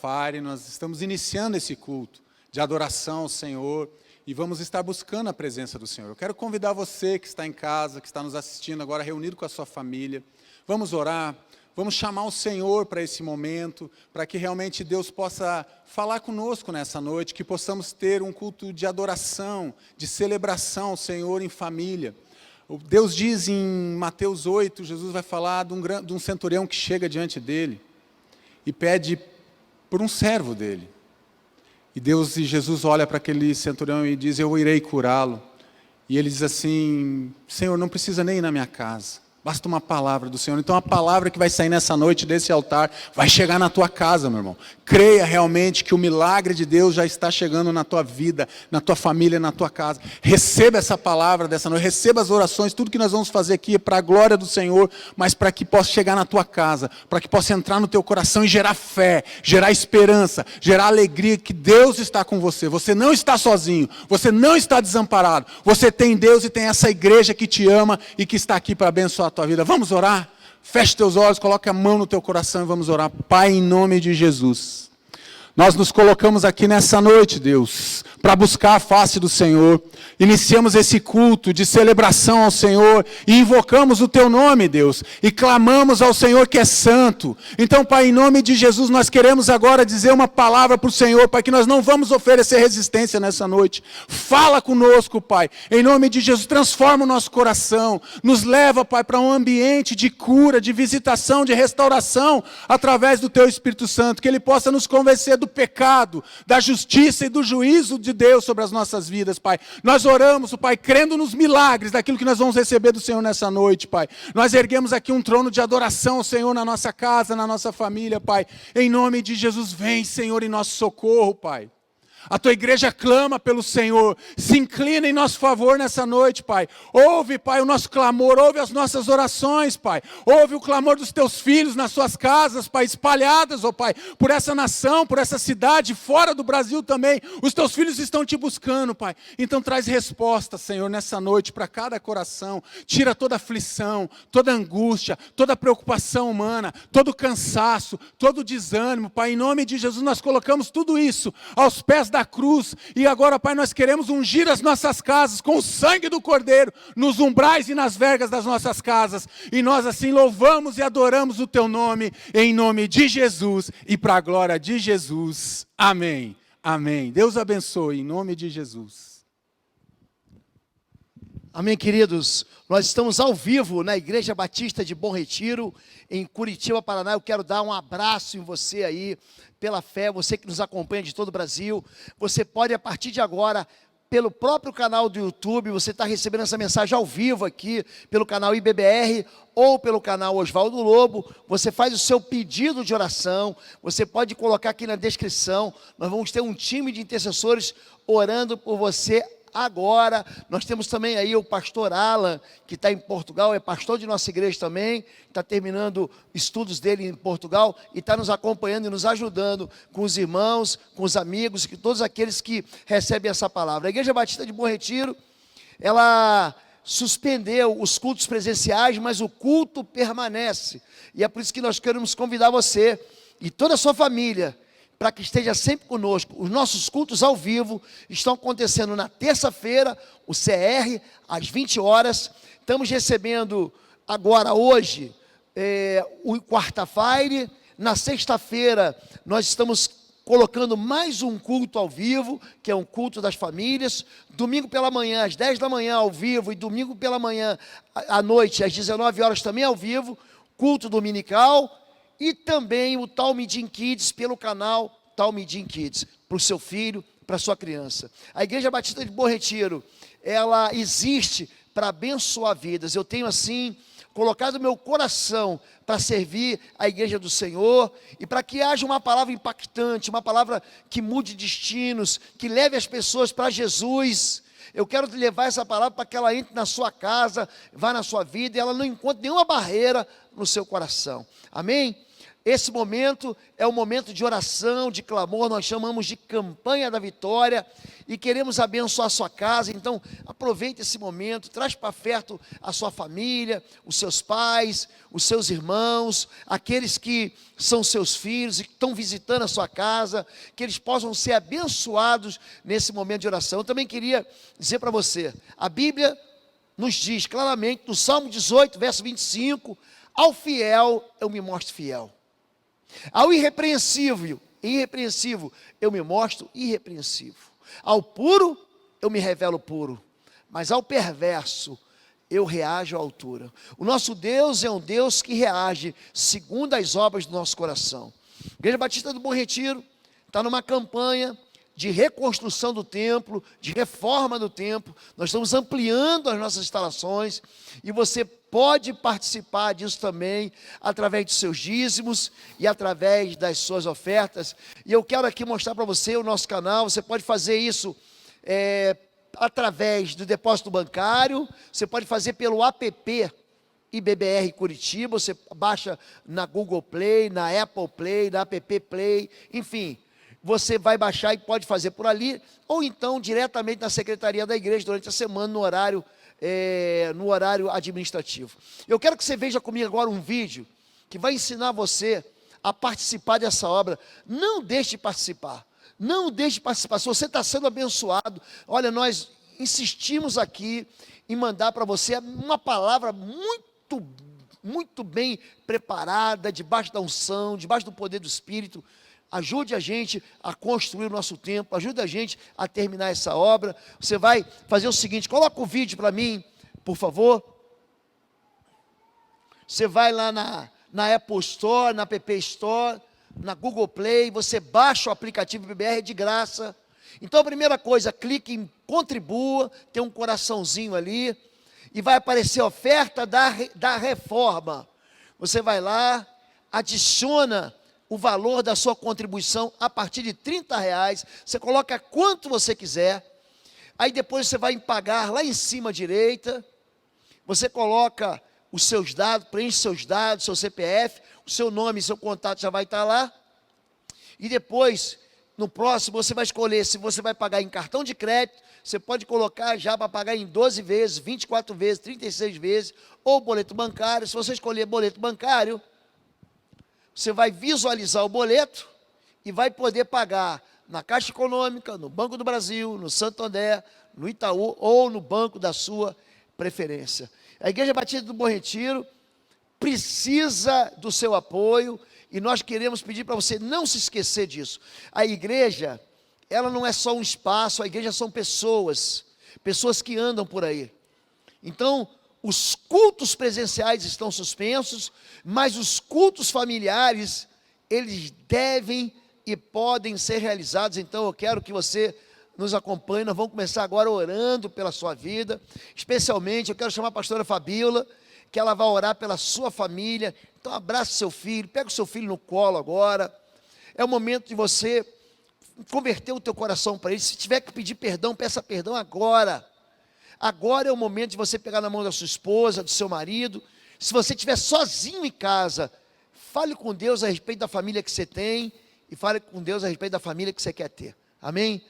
Fire, nós estamos iniciando esse culto de adoração ao Senhor e vamos estar buscando a presença do Senhor. Eu quero convidar você que está em casa, que está nos assistindo agora, reunido com a sua família. Vamos orar, vamos chamar o Senhor para esse momento, para que realmente Deus possa falar conosco nessa noite, que possamos ter um culto de adoração, de celebração ao Senhor em família. Deus diz em Mateus 8, Jesus vai falar de um centurião que chega diante dele e pede por um servo dele. E Jesus olha para aquele centurião e diz, eu irei curá-lo. E ele diz assim, Senhor, não precisa nem ir na minha casa, basta uma palavra do Senhor. Então a palavra que vai sair nessa noite desse altar vai chegar na tua casa, meu irmão. Creia realmente que o milagre de Deus já está chegando na tua vida, na tua família, na tua casa. Receba essa palavra dessa noite, receba as orações, tudo que nós vamos fazer aqui é para a glória do Senhor, mas para que possa chegar na tua casa, para que possa entrar no teu coração e gerar fé, gerar esperança, gerar alegria que Deus está com você. Você não está sozinho, você não está desamparado. Você tem Deus e tem essa igreja que te ama e que está aqui para abençoar a tua vida. Vamos orar? Feche teus olhos, coloque a mão no teu coração e vamos orar. Pai, em nome de Jesus, nós nos colocamos aqui nessa noite, Deus, para buscar a face do Senhor. Iniciamos esse culto de celebração ao Senhor e invocamos o Teu nome, Deus, e clamamos ao Senhor que é santo. Então, Pai, em nome de Jesus, nós queremos agora dizer uma palavra para o Senhor, Pai, que nós não vamos oferecer resistência nessa noite. Fala conosco, Pai, em nome de Jesus, transforma o nosso coração, nos leva, Pai, para um ambiente de cura, de visitação, de restauração, através do Teu Espírito Santo, que Ele possa nos convencer do pecado, da justiça e do juízo de Deus sobre as nossas vidas, Pai. Nós oramos, Pai, crendo nos milagres daquilo que nós vamos receber do Senhor nessa noite, Pai. Nós erguemos aqui um trono de adoração ao Senhor na nossa casa, na nossa família, Pai. Em nome de Jesus, vem, Senhor, em nosso socorro, Pai. A tua igreja clama pelo Senhor, se inclina em nosso favor nessa noite, Pai. Ouve, Pai, o nosso clamor, ouve as nossas orações, Pai. Ouve o clamor dos teus filhos nas suas casas, Pai, espalhadas, ó Pai, por essa nação, por essa cidade, fora do Brasil também. Os teus filhos estão te buscando, Pai. Então traz resposta, Senhor, nessa noite para cada coração. Tira toda aflição, toda angústia, toda preocupação humana, todo cansaço, todo desânimo, Pai. Em nome de Jesus nós colocamos tudo isso aos pés da cruz, e agora, Pai, nós queremos ungir as nossas casas com o sangue do Cordeiro, nos umbrais e nas vergas das nossas casas, e nós assim louvamos e adoramos o Teu nome, em nome de Jesus, e para a glória de Jesus, amém, amém. Deus abençoe, em nome de Jesus. Amém, queridos. Nós estamos ao vivo na Igreja Batista de Bom Retiro, em Curitiba, Paraná. Eu quero dar um abraço em você aí, pela fé, você que nos acompanha de todo o Brasil. Você pode, a partir de agora, pelo próprio canal do YouTube, você está recebendo essa mensagem ao vivo aqui, pelo canal IBBR, ou pelo canal Oswaldo Lobo. Você faz o seu pedido de oração, você pode colocar aqui na descrição. Nós vamos ter um time de intercessores orando por você agora. Nós temos também aí o pastor Alan, que está em Portugal, é pastor de nossa igreja também, está terminando estudos dele em Portugal e está nos acompanhando e nos ajudando com os irmãos, com os amigos, com todos aqueles que recebem essa palavra. A Igreja Batista de Bom Retiro, ela suspendeu os cultos presenciais, mas o culto permanece, e é por isso que nós queremos convidar você e toda a sua família para que esteja sempre conosco. Os nossos cultos ao vivo estão acontecendo na terça-feira, o CR, às 20 horas. Estamos recebendo agora, hoje, o quarta-feira. Na sexta-feira, nós estamos colocando mais um culto ao vivo, que é um culto das famílias. Domingo pela manhã, às 10 da manhã, ao vivo. E domingo pela manhã, à noite, às 19 horas, também ao vivo. Culto dominical. E também o Talmidim Kids, pelo canal Talmidim Kids, para o seu filho, para a sua criança. A Igreja Batista de Bom Retiro, ela existe para abençoar vidas. Eu tenho assim colocado meu coração para servir a Igreja do Senhor e para que haja uma palavra impactante, uma palavra que mude destinos, que leve as pessoas para Jesus. Eu quero levar essa palavra para que ela entre na sua casa, vá na sua vida e ela não encontre nenhuma barreira no seu coração. Amém? Esse momento é um momento de oração, de clamor, nós chamamos de campanha da vitória e queremos abençoar a sua casa. Então, aproveite esse momento, traz para perto a sua família, os seus pais, os seus irmãos, aqueles que são seus filhos e que estão visitando a sua casa, que eles possam ser abençoados nesse momento de oração. Eu também queria dizer para você, a Bíblia nos diz claramente, no Salmo 18, verso 25, ao fiel eu me mostro fiel. Ao irrepreensível, eu me mostro irrepreensível. Ao puro, eu me revelo puro. Mas ao perverso, eu reajo à altura. O nosso Deus é um Deus que reage segundo as obras do nosso coração. A Igreja Batista do Bom Retiro está numa campanha de reconstrução do templo, de reforma do templo. Nós estamos ampliando as nossas instalações e você pode participar disso também através dos seus dízimos e através das suas ofertas. E eu quero aqui mostrar para você o nosso canal. Você pode fazer isso através do depósito bancário, você pode fazer pelo app IBBR Curitiba, você baixa na Google Play, na Apple Play, na App Play, enfim. Você vai baixar e pode fazer por ali, ou então diretamente na secretaria da igreja durante a semana, no horário administrativo. Eu quero que você veja comigo agora um vídeo que vai ensinar você a participar dessa obra. Não deixe de participar. Não deixe de participar. Se você está sendo abençoado, olha, nós insistimos aqui em mandar para você uma palavra muito bem preparada, debaixo da unção, debaixo do poder do Espírito. Ajude a gente a construir o nosso tempo, ajude a gente a terminar essa obra. Você vai fazer o seguinte, coloca o vídeo para mim, por favor. Você vai lá na Apple Store, na App Store, na Google Play, você baixa o aplicativo IBBR de graça. Então a primeira coisa, clique em contribua, tem um coraçãozinho ali, e vai aparecer a oferta da reforma. Você vai lá, adiciona o valor da sua contribuição a partir de R$30, você coloca quanto você quiser, aí depois você vai em pagar lá em cima à direita, você coloca os seus dados, preenche seus dados, seu CPF, o seu nome e seu contato já vai estar lá, e depois, no próximo, você vai escolher se você vai pagar em cartão de crédito, você pode colocar já para pagar em 12 vezes, 24 vezes, 36 vezes, ou boleto bancário. Se você escolher boleto bancário, você vai visualizar o boleto e vai poder pagar na Caixa Econômica, no Banco do Brasil, no Santander, no Itaú ou no banco da sua preferência. A Igreja Batista do Bom Retiro precisa do seu apoio e nós queremos pedir para você não se esquecer disso. A igreja, ela não é só um espaço, a igreja são pessoas que andam por aí. Então, os cultos presenciais estão suspensos, mas os cultos familiares, eles devem e podem ser realizados. Então eu quero que você nos acompanhe, nós vamos começar agora orando pela sua vida, especialmente eu quero chamar a pastora Fabíola, que ela vai orar pela sua família. Então abraça seu filho, pega o seu filho no colo agora, é o momento de você converter o teu coração para ele. Se tiver que pedir perdão, peça perdão agora. Agora é o momento de você pegar na mão da sua esposa, do seu marido. Se você estiver sozinho em casa, fale com Deus a respeito da família que você tem e fale com Deus a respeito da família que você quer ter. Amém?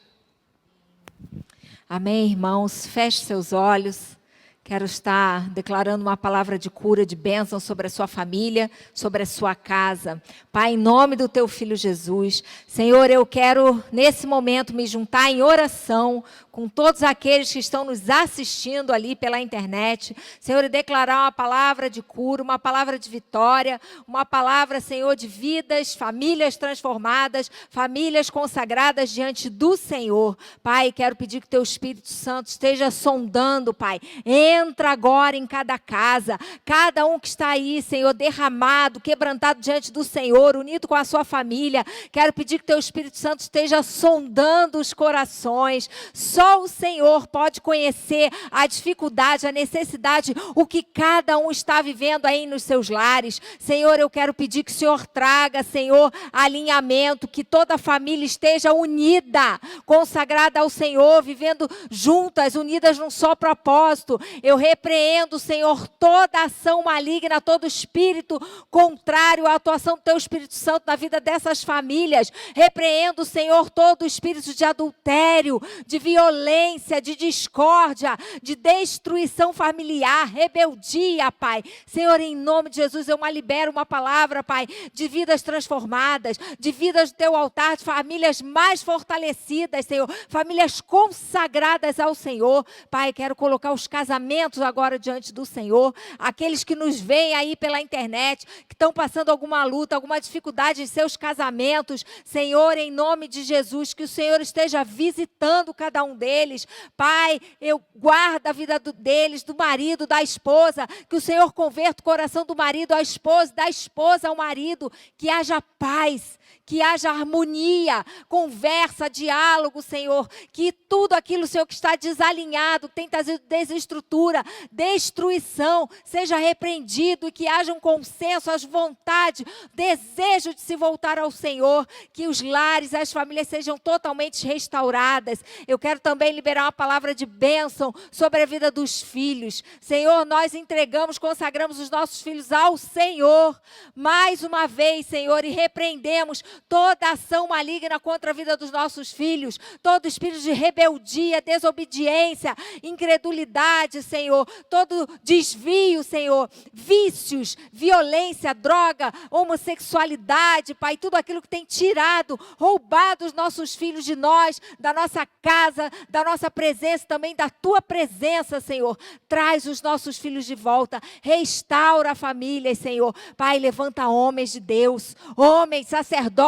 Amém, irmãos. Feche seus olhos. Quero estar declarando uma palavra de cura, de bênção sobre a sua família, sobre a sua casa. Pai, em nome do teu Filho Jesus, Senhor, eu quero nesse momento me juntar em oração com todos aqueles que estão nos assistindo ali pela internet, Senhor, e declarar uma palavra de cura, uma palavra de vitória, uma palavra, Senhor, de vidas, famílias transformadas, famílias consagradas diante do Senhor. Pai, quero pedir que teu Espírito Santo esteja sondando, Pai. Entra agora em cada casa, cada um que está aí, Senhor, derramado, quebrantado diante do Senhor, unido com a sua família. Quero pedir que teu Espírito Santo esteja sondando os corações. Só só o Senhor pode conhecer a dificuldade, a necessidade, o que cada um está vivendo aí nos seus lares. Senhor, eu quero pedir que o Senhor traga, Senhor, alinhamento, que toda a família esteja unida, consagrada ao Senhor, vivendo juntas, unidas num só propósito. Eu repreendo, Senhor, toda ação maligna, todo espírito contrário à atuação do Teu Espírito Santo na vida dessas famílias. Repreendo, Senhor, todo espírito de adultério, de violência, de discórdia, de destruição familiar, rebeldia, Pai. Senhor, em nome de Jesus, eu libero uma palavra, Pai, de vidas transformadas, de vidas do Teu altar, de famílias mais fortalecidas, Senhor, famílias consagradas ao Senhor. Pai, quero colocar os casamentos agora diante do Senhor, aqueles que nos veem aí pela internet, que estão passando alguma luta, alguma dificuldade em seus casamentos. Senhor, em nome de Jesus, que o Senhor esteja visitando cada um deles. Pai, eu guardo a vida deles, do marido, da esposa, que o Senhor converta o coração do marido à esposa, da esposa ao marido, que haja paz, que haja harmonia, conversa, diálogo, Senhor, que tudo aquilo, Senhor, que está desalinhado, tem trazido desestrutura, destruição, seja repreendido e que haja um consenso, as vontades, desejo de se voltar ao Senhor, que os lares, as famílias sejam totalmente restauradas. Eu quero também liberar uma palavra de bênção sobre a vida dos filhos. Senhor, nós entregamos, consagramos os nossos filhos ao Senhor, mais uma vez, Senhor, e repreendemos toda ação maligna contra a vida dos nossos filhos, todo espírito de rebeldia, desobediência, incredulidade, Senhor, todo desvio, Senhor, vícios, violência, droga, homossexualidade, Pai, tudo aquilo que tem tirado, roubado os nossos filhos de nós, da nossa casa, da nossa presença, também da Tua presença, Senhor. Traz os nossos filhos de volta, restaura a família, Senhor. Pai, levanta homens de Deus, homens, sacerdotes,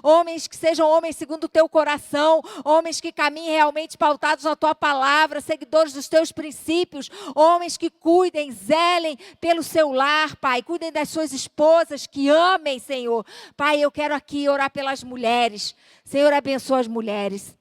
homens que sejam homens segundo o Teu coração, homens que caminhem realmente pautados na Tua palavra, seguidores dos Teus princípios, homens que cuidem, zelem pelo seu lar, Pai, cuidem das suas esposas, que amem, Senhor. Pai, eu quero aqui orar pelas mulheres. Senhor, abençoa as mulheres.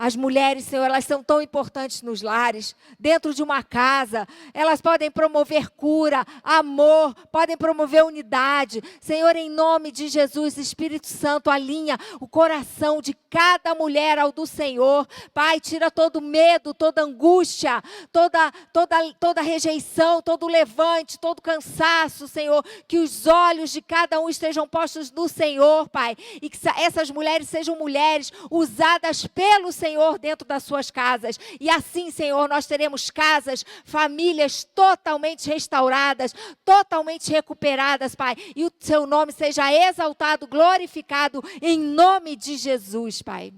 As mulheres, Senhor, elas são tão importantes nos lares, dentro de uma casa. Elas podem promover cura, amor, podem promover unidade. Senhor, em nome de Jesus, Espírito Santo, alinha o coração de cada mulher ao do Senhor. Pai, tira todo medo, toda angústia, toda rejeição, todo levante, todo cansaço, Senhor. Que os olhos de cada um estejam postos no Senhor, Pai. E que essas mulheres sejam mulheres usadas pelo Senhor dentro das suas casas. E assim, Senhor, nós teremos casas, famílias totalmente restauradas, totalmente recuperadas, Pai. E o Seu nome seja exaltado, glorificado, em nome de Jesus, Pai.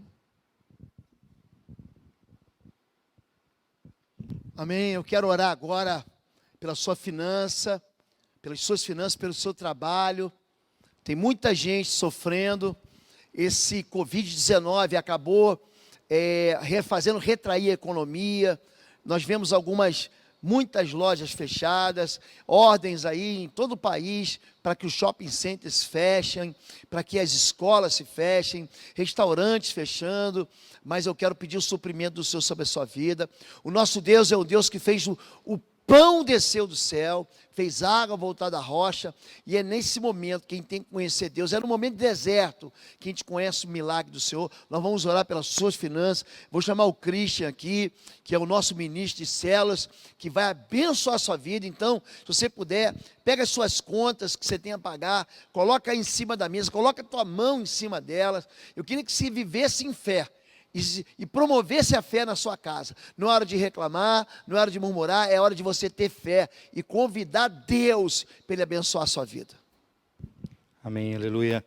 Amém. Eu quero orar agora pela sua finança, pelas suas finanças, pelo seu trabalho. Tem muita gente sofrendo. Esse Covid-19 acabou fazendo retrair a economia. Nós vemos muitas lojas fechadas, ordens aí em todo o país para que os shopping centers fechem, para que as escolas se fechem, restaurantes fechando. Mas eu quero pedir o suprimento do Senhor sobre a sua vida. O nosso Deus é o Deus que fez o pão desceu do céu, fez água voltar da rocha, e é nesse momento que a gente tem que conhecer Deus. É no momento de deserto que a gente conhece o milagre do Senhor. Nós vamos orar pelas suas finanças. Vou chamar o Christian aqui, que é o nosso ministro de células, que vai abençoar a sua vida. Então, se você puder, pega as suas contas que você tem a pagar, coloca aí em cima da mesa, coloca a tua mão em cima delas. Eu queria que você vivesse em fé e promovesse a fé na sua casa. Não é hora de reclamar, não é hora de murmurar, é hora de você ter fé e convidar Deus para Ele abençoar a sua vida. Amém, aleluia.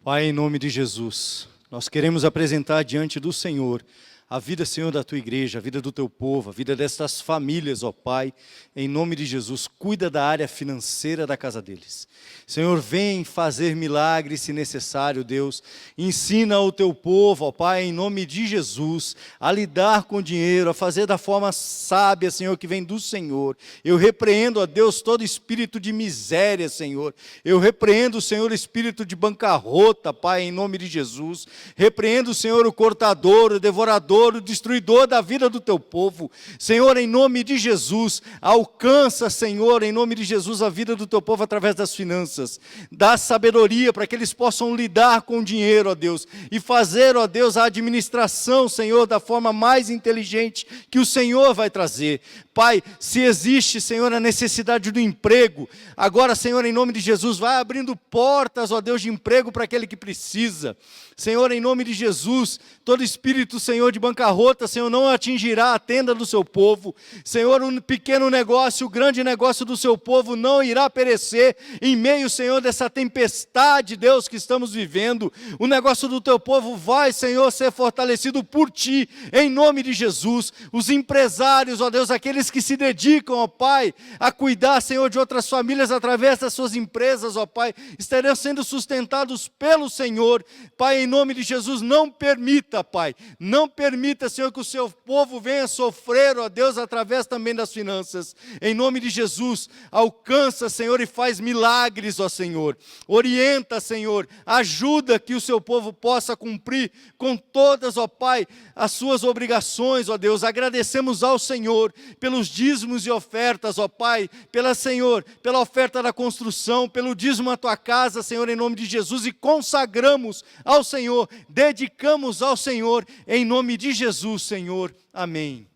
Pai, em nome de Jesus, nós queremos apresentar diante do Senhor a vida, Senhor, da Tua igreja, a vida do Teu povo, a vida destas famílias, ó Pai, em nome de Jesus, cuida da área financeira da casa deles. Senhor, vem fazer milagres se necessário, Deus. Ensina o Teu povo, ó Pai, em nome de Jesus, a lidar com o dinheiro, a fazer da forma sábia, Senhor, que vem do Senhor. Eu repreendo, ó Deus, todo espírito de miséria, Senhor. Eu repreendo, Senhor, o espírito de bancarrota, Pai, em nome de Jesus. Repreendo, Senhor, o cortador, o devorador, acusador, o destruidor da vida do teu povo. Senhor, em nome de Jesus, alcança, Senhor, em nome de Jesus, a vida do teu povo através das finanças. Dá sabedoria para que eles possam lidar com o dinheiro, ó Deus, e fazer, ó Deus, a administração, Senhor, da forma mais inteligente que o Senhor vai trazer. Pai, se existe, Senhor, a necessidade do emprego, agora, Senhor, em nome de Jesus, vai abrindo portas, ó Deus, de emprego para aquele que precisa. Senhor, em nome de Jesus, todo espírito, Senhor, de bancarrota, Senhor, não atingirá a tenda do seu povo. Senhor, um pequeno negócio, o grande negócio do seu povo não irá perecer em meio, Senhor, dessa tempestade, Deus, que estamos vivendo. O negócio do teu povo vai, Senhor, ser fortalecido por Ti, em nome de Jesus. Os empresários, ó Deus, aqueles que se dedicam, ó Pai, a cuidar, Senhor, de outras famílias através das suas empresas, ó Pai, estarão sendo sustentados pelo Senhor. Pai, em nome de Jesus, não permita, Pai, não permita, Senhor, que o seu povo venha sofrer, ó Deus, através também das finanças. Em nome de Jesus, alcança, Senhor, e faz milagres, ó Senhor. Orienta, Senhor, ajuda que o seu povo possa cumprir com todas, ó Pai, as suas obrigações, ó Deus. Agradecemos ao Senhor pelos dízimos e ofertas, ó Pai, Senhor, pela oferta da construção, pelo dízimo à tua casa, Senhor, em nome de Jesus, e consagramos ao Senhor, dedicamos ao Senhor, em nome de Jesus, Senhor. Amém.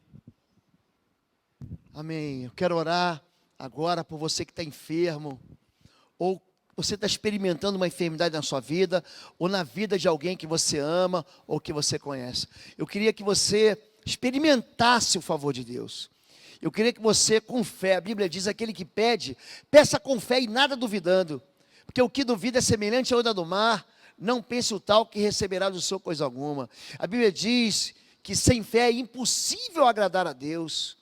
Amém. Eu quero orar agora por você que está enfermo, ou você está experimentando uma enfermidade na sua vida, ou na vida de alguém que você ama, ou que você conhece. Eu queria que você experimentasse o favor de Deus. Eu queria que você, com fé, a Bíblia diz, aquele que pede, peça com fé e nada duvidando, porque o que duvida é semelhante à onda do mar. Não pense o tal que receberá do Senhor coisa alguma. A Bíblia diz que sem fé é impossível agradar a Deus,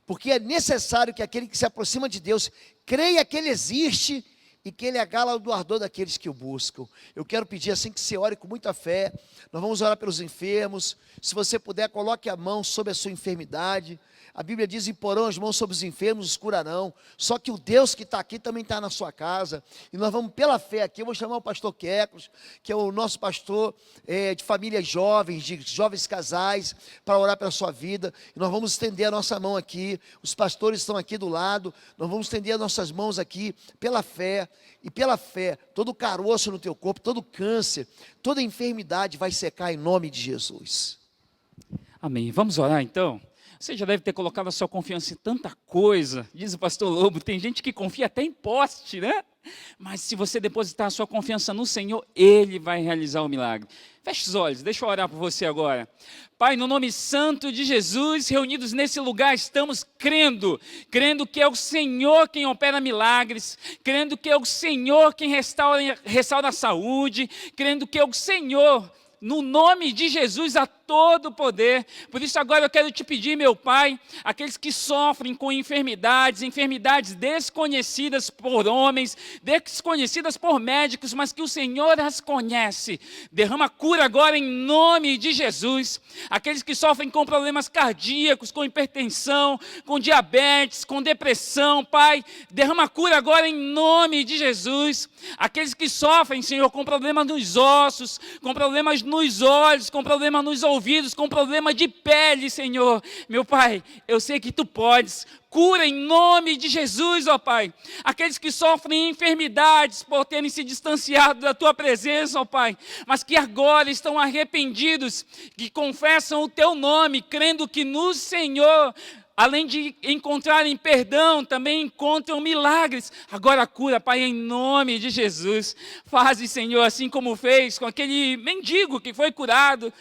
porque é necessário que aquele que se aproxima de Deus creia que Ele existe e que Ele é galardoador daqueles que o buscam. Eu quero pedir assim que você ore com muita fé. Nós vamos orar pelos enfermos. Se você puder, coloque a mão sobre a sua enfermidade. A Bíblia diz, imporão as mãos sobre os enfermos, os curarão. Só que o Deus que está aqui também está na sua casa. E nós vamos pela fé aqui. Eu vou chamar o pastor Quecos, que é o nosso pastor de famílias jovens, de jovens casais, para orar pela sua vida. E nós vamos estender a nossa mão aqui. Os pastores estão aqui do lado. Nós vamos estender as nossas mãos aqui pela fé. E pela fé, todo caroço no teu corpo, todo câncer, toda enfermidade vai secar em nome de Jesus. Amém. Vamos orar então? Você já deve ter colocado a sua confiança em tanta coisa. Diz o pastor Lobo, tem gente que confia até em poste, né? Mas se você depositar a sua confiança no Senhor, Ele vai realizar o milagre. Feche os olhos, deixa eu orar por você agora. Pai, no nome santo de Jesus, reunidos nesse lugar, estamos crendo que é o Senhor quem opera milagres, crendo que é o Senhor quem restaura a saúde, crendo que é o Senhor, no nome de Jesus, a todo poder. Por isso agora eu quero te pedir, meu Pai, aqueles que sofrem com enfermidades desconhecidas por homens, desconhecidas por médicos, mas que o Senhor as conhece, derrama cura agora em nome de Jesus. Aqueles que sofrem com problemas cardíacos, com hipertensão, com diabetes, com depressão, Pai, derrama cura agora em nome de Jesus. Aqueles que sofrem, Senhor, com problemas nos ossos, com problemas nos olhos, com problemas nos ouvidos, com problema de pele, Senhor. Meu Pai, eu sei que Tu podes. Cura em nome de Jesus, ó Pai. Aqueles que sofrem enfermidades por terem se distanciado da Tua presença, ó Pai, mas que agora estão arrependidos, que confessam o Teu nome, crendo que no Senhor, além de encontrarem perdão, também encontram milagres. Agora cura, Pai, em nome de Jesus. Faze, Senhor, assim como fez com aquele mendigo que foi curado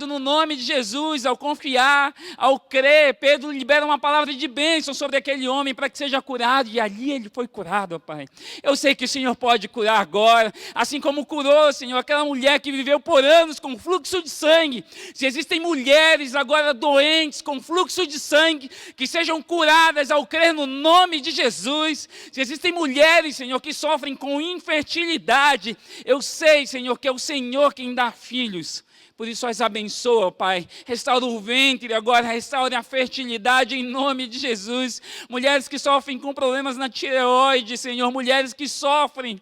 no nome de Jesus, ao confiar, ao crer. Pedro libera uma palavra de bênção sobre aquele homem para que seja curado, e ali ele foi curado, ó Pai. Eu sei que o Senhor pode curar agora, assim como curou, Senhor, aquela mulher que viveu por anos com fluxo de sangue. Se existem mulheres agora doentes com fluxo de sangue, que sejam curadas ao crer no nome de Jesus. Se existem mulheres, Senhor, que sofrem com infertilidade, eu sei, Senhor, que é o Senhor quem dá filhos. Por isso, as abençoa, Pai. Restaura o ventre agora, restaura a fertilidade em nome de Jesus. Mulheres que sofrem com problemas na tireoide, Senhor, mulheres que sofrem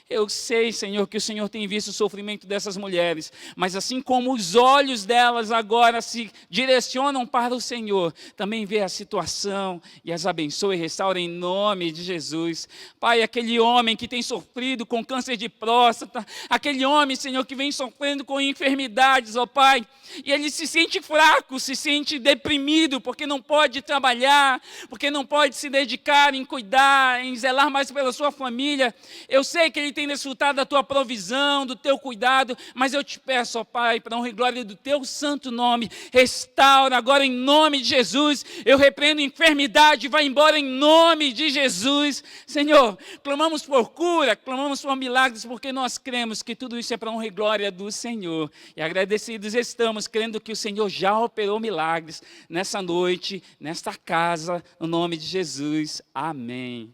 Eu sei, Senhor, que o Senhor tem visto o sofrimento dessas mulheres, mas assim como os olhos delas agora se direcionam para o Senhor, também vê a situação e as abençoe e restaura em nome de Jesus. Pai, aquele homem que tem sofrido com câncer de próstata, aquele homem, Senhor, que vem sofrendo com enfermidades, ó Pai, e ele se sente fraco, se sente deprimido, porque não pode trabalhar, porque não pode se dedicar em cuidar, em zelar mais pela sua família. Eu sei que ele tem desfrutado da tua provisão, do teu cuidado, mas eu te peço, ó Pai, para honra e glória do teu santo nome, restaura agora em nome de Jesus. Eu repreendo enfermidade, vai embora em nome de Jesus. Senhor, clamamos por cura, clamamos por milagres, porque nós cremos que tudo isso é para honra e glória do Senhor. E agradecidos estamos, crendo que o Senhor já operou milagres nessa noite, nesta casa, no nome de Jesus. Amém.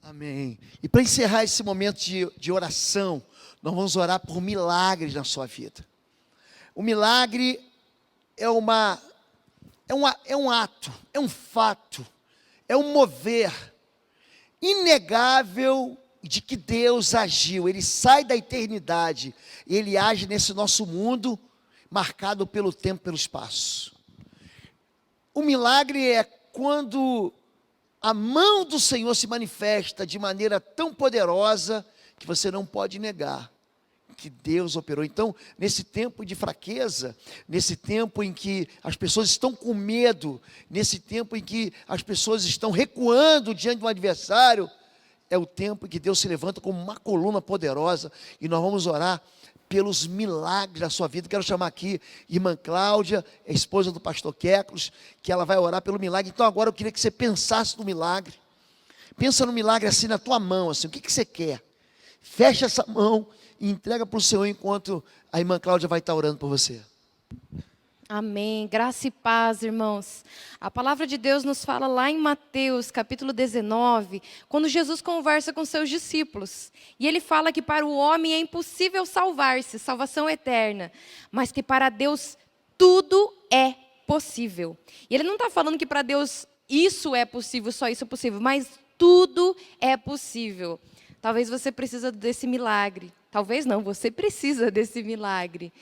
Amém. E para encerrar esse momento de oração, nós vamos orar por milagres na sua vida. O milagre é um ato, é um fato, é um mover inegável de que Deus agiu. Ele sai da eternidade e Ele age nesse nosso mundo marcado pelo tempo e pelo espaço. O milagre é quando a mão do Senhor se manifesta de maneira tão poderosa que você não pode negar que Deus operou. Então, nesse tempo de fraqueza, nesse tempo em que as pessoas estão com medo, nesse tempo em que as pessoas estão recuando diante de um adversário, é o tempo em que Deus se levanta como uma coluna poderosa e nós vamos orar pelos milagres da sua vida. Quero chamar aqui irmã Cláudia, a esposa do pastor Queclos, que ela vai orar pelo milagre. Então agora eu queria que você pensasse no milagre. Pensa no milagre assim na tua mão, assim, o que você quer? Fecha essa mão e entrega para o Senhor enquanto a irmã Cláudia vai estar orando por você. Amém. Graça e paz, irmãos. A palavra de Deus nos fala lá em Mateus, capítulo 19, quando Jesus conversa com seus discípulos. E ele fala que para o homem é impossível salvar-se, salvação eterna, mas que para Deus tudo é possível. E ele não está falando que para Deus isso é possível, só isso é possível, mas tudo é possível. Talvez você precisa desse milagre. Talvez não, você precisa desse milagre.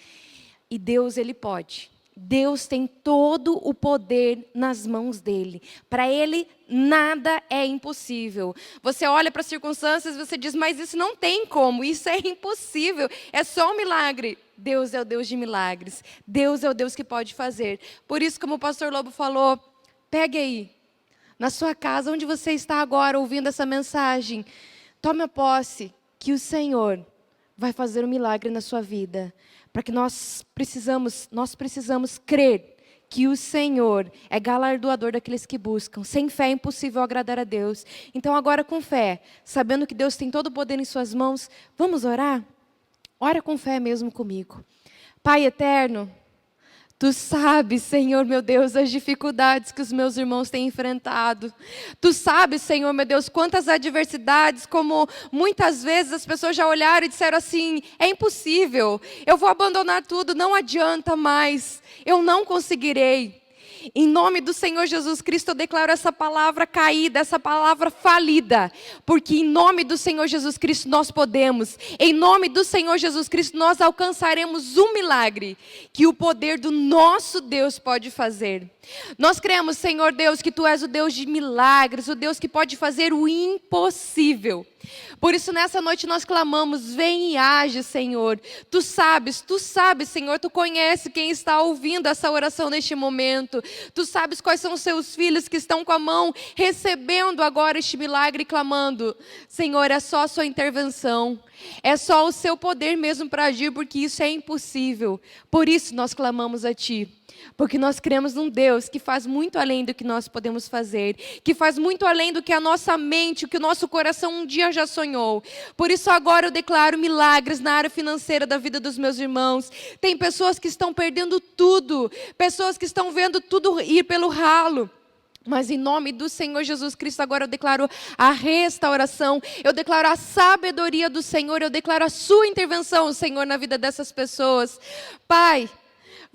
E Deus, Ele pode. Deus tem todo o poder nas mãos dele. Para ele, nada é impossível. Você olha para as circunstâncias e você diz, mas isso não tem como, isso é impossível, é só um milagre. Deus é o Deus de milagres. Deus é o Deus que pode fazer. Por isso, como o pastor Lobo falou, pegue aí, na sua casa, onde você está agora ouvindo essa mensagem, tome a posse que o Senhor vai fazer um milagre na sua vida. Para que nós precisamos crer que o Senhor é galardoador daqueles que buscam. Sem fé é impossível agradar a Deus. Então agora com fé, sabendo que Deus tem todo o poder em suas mãos, vamos orar? Ora com fé mesmo comigo. Pai eterno, Tu sabes, Senhor, meu Deus, as dificuldades que os meus irmãos têm enfrentado. Tu sabes, Senhor, meu Deus, quantas adversidades, como muitas vezes as pessoas já olharam e disseram assim, é impossível, eu vou abandonar tudo, não adianta mais, eu não conseguirei. Em nome do Senhor Jesus Cristo, eu declaro essa palavra caída, essa palavra falida, porque em nome do Senhor Jesus Cristo nós podemos, em nome do Senhor Jesus Cristo nós alcançaremos um milagre, que o poder do nosso Deus pode fazer. Nós cremos, Senhor Deus, que Tu és o Deus de milagres, o Deus que pode fazer o impossível. Por isso, nessa noite nós clamamos, vem e age, Senhor. Tu sabes, Senhor, Tu conhece quem está ouvindo essa oração neste momento. Tu sabes quais são os Seus filhos que estão com a mão, recebendo agora este milagre e clamando. Senhor, é só a Sua intervenção. É só o Seu poder mesmo para agir, porque isso é impossível. Por isso nós clamamos a Ti. Porque nós cremos num Deus que faz muito além do que nós podemos fazer, que faz muito além do que a nossa mente, o que o nosso coração um dia já sonhou. Por isso agora eu declaro milagres na área financeira da vida dos meus irmãos. Tem pessoas que estão perdendo tudo, pessoas que estão vendo tudo ir pelo ralo. Mas em nome do Senhor Jesus Cristo, agora eu declaro a restauração, eu declaro a sabedoria do Senhor, eu declaro a Sua intervenção, Senhor, na vida dessas pessoas. Pai,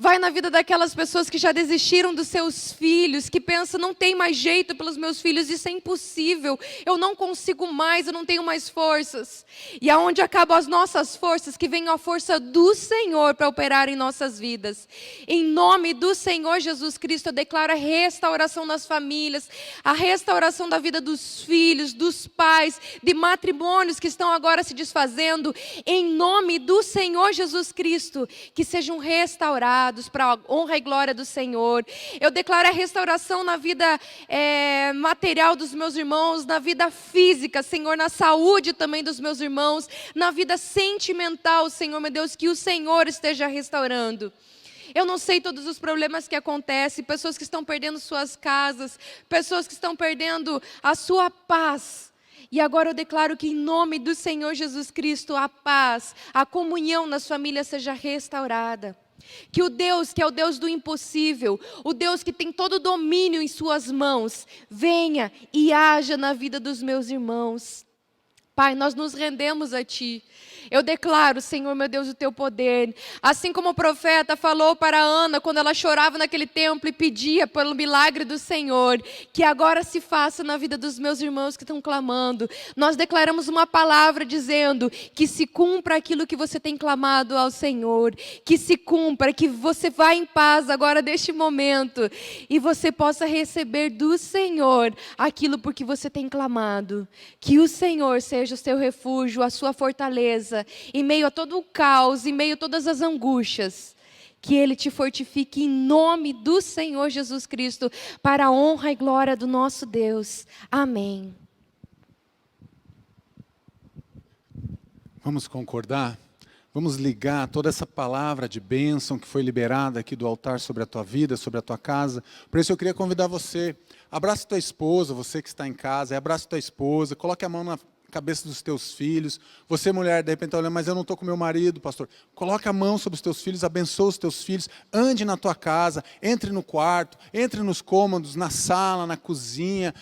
Vai na vida daquelas pessoas que já desistiram dos seus filhos, que pensam, não tem mais jeito pelos meus filhos, isso é impossível, eu não consigo mais, eu não tenho mais forças. E aonde acabam as nossas forças, que vem a força do Senhor para operar em nossas vidas. Em nome do Senhor Jesus Cristo, eu declaro a restauração das famílias, a restauração da vida dos filhos, dos pais, de matrimônios que estão agora se desfazendo. Em nome do Senhor Jesus Cristo, que sejam restaurados para a honra e glória do Senhor. Eu declaro a restauração na vida material dos meus irmãos, na vida física, Senhor, na saúde também dos meus irmãos, na vida sentimental, Senhor, meu Deus, que o Senhor esteja restaurando. Eu não sei todos os problemas que acontecem, pessoas que estão perdendo suas casas, pessoas que estão perdendo a sua paz. E agora eu declaro que em nome do Senhor Jesus Cristo, a paz, a comunhão nas famílias seja restaurada. Que o Deus, que é o Deus do impossível, o Deus que tem todo o domínio em suas mãos, venha e haja na vida dos meus irmãos. Pai, nós nos rendemos a Ti. Eu declaro, Senhor, meu Deus, o Teu poder. Assim como o profeta falou para Ana, quando ela chorava naquele templo e pedia pelo milagre do Senhor, que agora se faça na vida dos meus irmãos que estão clamando. Nós declaramos uma palavra dizendo que se cumpra aquilo que você tem clamado ao Senhor. Que se cumpra, que você vá em paz agora deste momento. E você possa receber do Senhor aquilo por que você tem clamado. Que o Senhor seja o seu refúgio, a sua fortaleza, em meio a todo o caos, em meio a todas as angústias, que Ele te fortifique em nome do Senhor Jesus Cristo, para a honra e glória do nosso Deus. Amém. Vamos concordar? Vamos ligar toda essa palavra de bênção que foi liberada aqui do altar sobre a tua vida, sobre a tua casa. Por isso eu queria convidar você, abraça tua esposa, você que está em casa, abraça tua esposa, coloque a mão na cabeça dos teus filhos. Você, mulher, de repente está olhando, mas eu não estou com meu marido, pastor. Coloque a mão sobre os teus filhos, abençoa os teus filhos, ande na tua casa, entre no quarto, entre nos cômodos, na sala, na cozinha,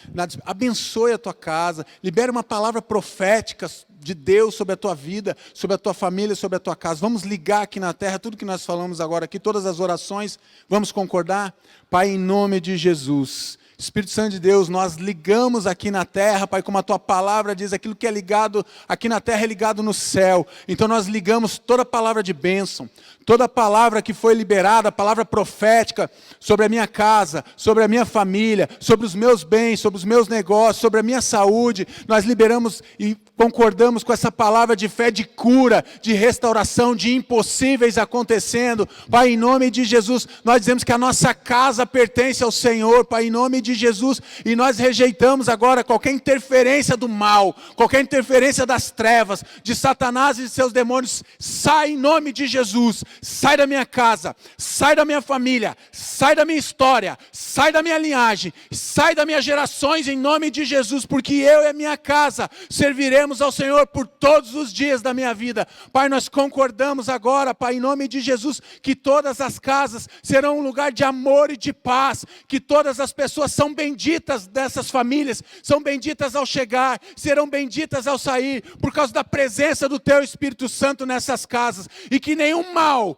abençoe a tua casa, libere uma palavra profética de Deus sobre a tua vida, sobre a tua família, sobre a tua casa. Vamos ligar aqui na terra tudo que nós falamos agora aqui, todas as orações, vamos concordar? Pai, em nome de Jesus, Espírito Santo de Deus, nós ligamos aqui na terra, Pai, como a Tua palavra diz, aquilo que é ligado aqui na terra é ligado no céu. Então nós ligamos toda palavra de bênção, toda palavra que foi liberada, palavra profética sobre a minha casa, sobre a minha família, sobre os meus bens, sobre os meus negócios, sobre a minha saúde. Nós liberamos e concordamos com essa palavra de fé, de cura, de restauração, de impossíveis acontecendo. Pai, em nome de Jesus, nós dizemos que a nossa casa pertence ao Senhor, Pai, em nome de Jesus, e nós rejeitamos agora qualquer interferência do mal, qualquer interferência das trevas, de Satanás e de seus demônios. Sai em nome de Jesus, sai da minha casa, sai da minha família, sai da minha história, sai da minha linhagem, sai das minhas gerações em nome de Jesus, porque eu e a minha casa serviremos ao Senhor por todos os dias da minha vida. Pai, nós concordamos agora, Pai, em nome de Jesus, que todas as casas serão um lugar de amor e de paz, que todas as pessoas são benditas dessas famílias, são benditas ao chegar, serão benditas ao sair, por causa da presença do Teu Espírito Santo nessas casas, e que nenhum mal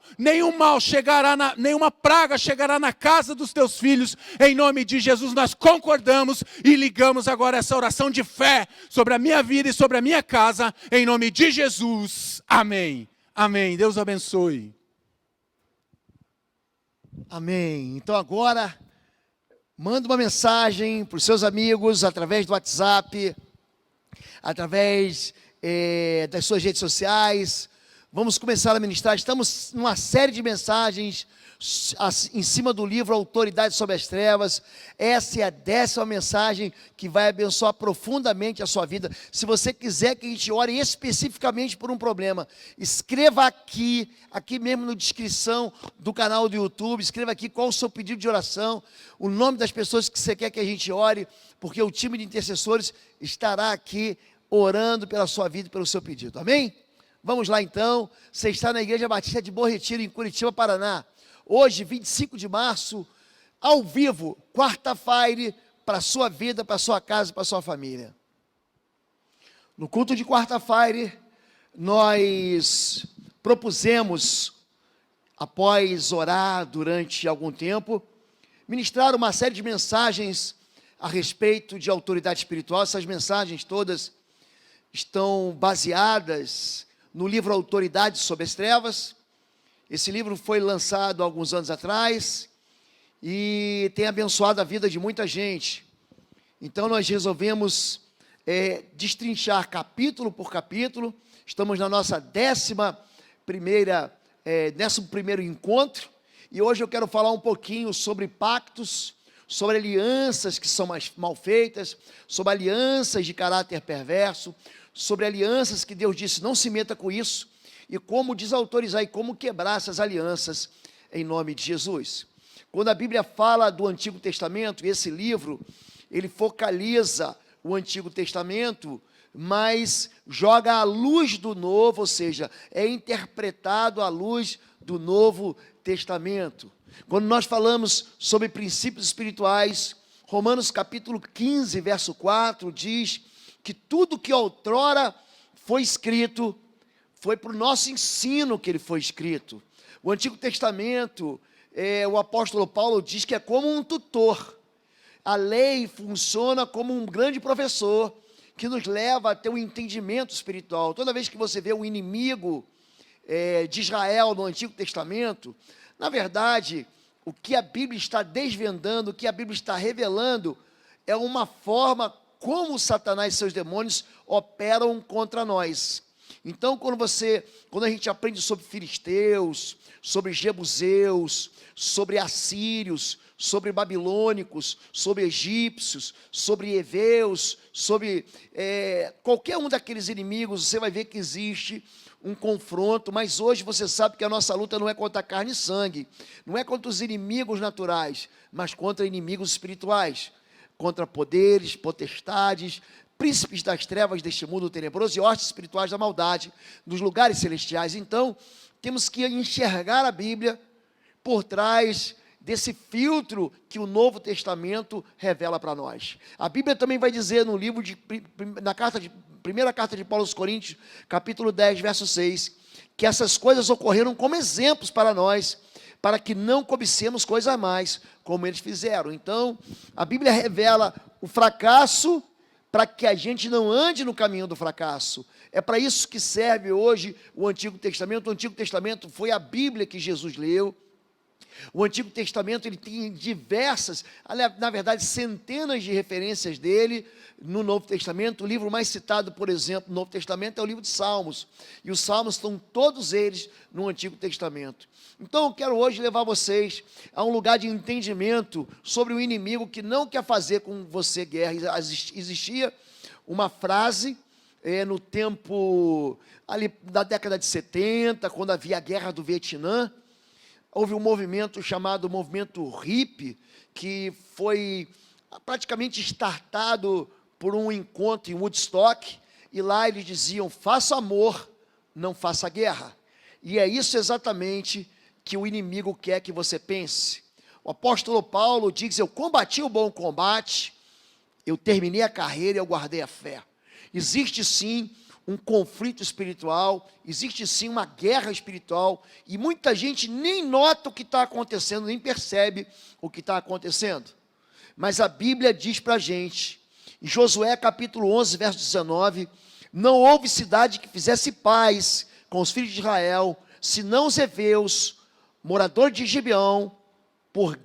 chegará, nenhuma praga chegará na casa dos Teus filhos, em nome de Jesus. Nós concordamos e ligamos agora essa oração de fé sobre a minha vida e sobre a minha casa, em nome de Jesus. Amém. Amém. Deus abençoe. Amém. Então agora, manda uma mensagem para os seus amigos, através do WhatsApp, através das suas redes sociais. Vamos começar a ministrar. Estamos numa série de mensagens em cima do livro Autoridade sobre as Trevas. Essa é a 10ª mensagem que vai abençoar profundamente a sua vida. Se você quiser que a gente ore especificamente por um problema, escreva aqui mesmo na descrição do canal do YouTube, escreva aqui qual o seu pedido de oração, o nome das pessoas que você quer que a gente ore, porque o time de intercessores estará aqui orando pela sua vida e pelo seu pedido. Amém? Vamos lá então. Você está na Igreja Batista de Bom Retiro, em Curitiba, Paraná. Hoje, 25 de março, ao vivo, quarta-feira, para a sua vida, para a sua casa, para a sua família. No culto de quarta-feira, nós propusemos após orar durante algum tempo, ministrar uma série de mensagens a respeito de autoridade espiritual. Essas mensagens todas estão baseadas no livro Autoridade sobre as Trevas. Esse livro foi lançado há alguns anos atrás e tem abençoado a vida de muita gente. Então nós resolvemos destrinchar capítulo por capítulo. Estamos na nossa 11º encontro, e hoje eu quero falar um pouquinho sobre pactos, sobre alianças que são mal feitas, sobre alianças de caráter perverso, sobre alianças que Deus disse, não se meta com isso, e como desautorizar e como quebrar essas alianças em nome de Jesus. Quando a Bíblia fala do Antigo Testamento, esse livro, ele focaliza o Antigo Testamento, mas joga a luz do Novo, ou seja, é interpretado à luz do Novo Testamento. Quando nós falamos sobre princípios espirituais, Romanos capítulo 15, verso 4, diz que tudo que outrora foi escrito, foi para o nosso ensino que ele foi escrito. O Antigo Testamento, o apóstolo Paulo diz que é como um tutor. A lei funciona como um grande professor, que nos leva a ter um entendimento espiritual. Toda vez que você vê um inimigo de Israel no Antigo Testamento, na verdade, o que a Bíblia está desvendando, o que a Bíblia está revelando, é uma forma como Satanás e seus demônios operam contra nós. Então, quando a gente aprende sobre filisteus, sobre jebuseus, sobre assírios, sobre babilônicos, sobre egípcios, sobre heveus, sobre qualquer um daqueles inimigos, você vai ver que existe um confronto, mas hoje você sabe que a nossa luta não é contra carne e sangue, não é contra os inimigos naturais, mas contra inimigos espirituais, contra poderes, potestades, príncipes das trevas deste mundo tenebroso e hostes espirituais da maldade, dos lugares celestiais. Então, temos que enxergar a Bíblia por trás desse filtro que o Novo Testamento revela para nós. A Bíblia também vai dizer no livro primeira carta de Paulo aos Coríntios, capítulo 10, verso 6, que essas coisas ocorreram como exemplos para nós, para que não cobicemos coisas a mais, como eles fizeram. Então, a Bíblia revela o fracasso para que a gente não ande no caminho do fracasso. É para isso que serve hoje o Antigo Testamento. O Antigo Testamento foi a Bíblia que Jesus leu. O Antigo Testamento ele tem diversas, na verdade, centenas de referências dele no Novo Testamento. O livro mais citado, por exemplo, no Novo Testamento é o livro de Salmos. E os Salmos estão todos eles no Antigo Testamento. Então, eu quero hoje levar vocês a um lugar de entendimento sobre o inimigo que não quer fazer com você guerra. Existia uma frase no tempo ali da década de 70, quando havia a guerra do Vietnã. Houve um movimento chamado movimento hippie, que foi praticamente startado por um encontro em Woodstock, e lá eles diziam, faça amor, não faça guerra. E é isso exatamente que o inimigo quer que você pense. O apóstolo Paulo diz, eu combati o bom combate, eu terminei a carreira e eu guardei a fé. Existe sim um conflito espiritual, existe sim uma guerra espiritual, e muita gente nem nota o que está acontecendo, nem percebe o que está acontecendo. Mas a Bíblia diz para a gente, em Josué capítulo 11, verso 19, não houve cidade que fizesse paz com os filhos de Israel, senão os heveus, moradores de Gibeão, por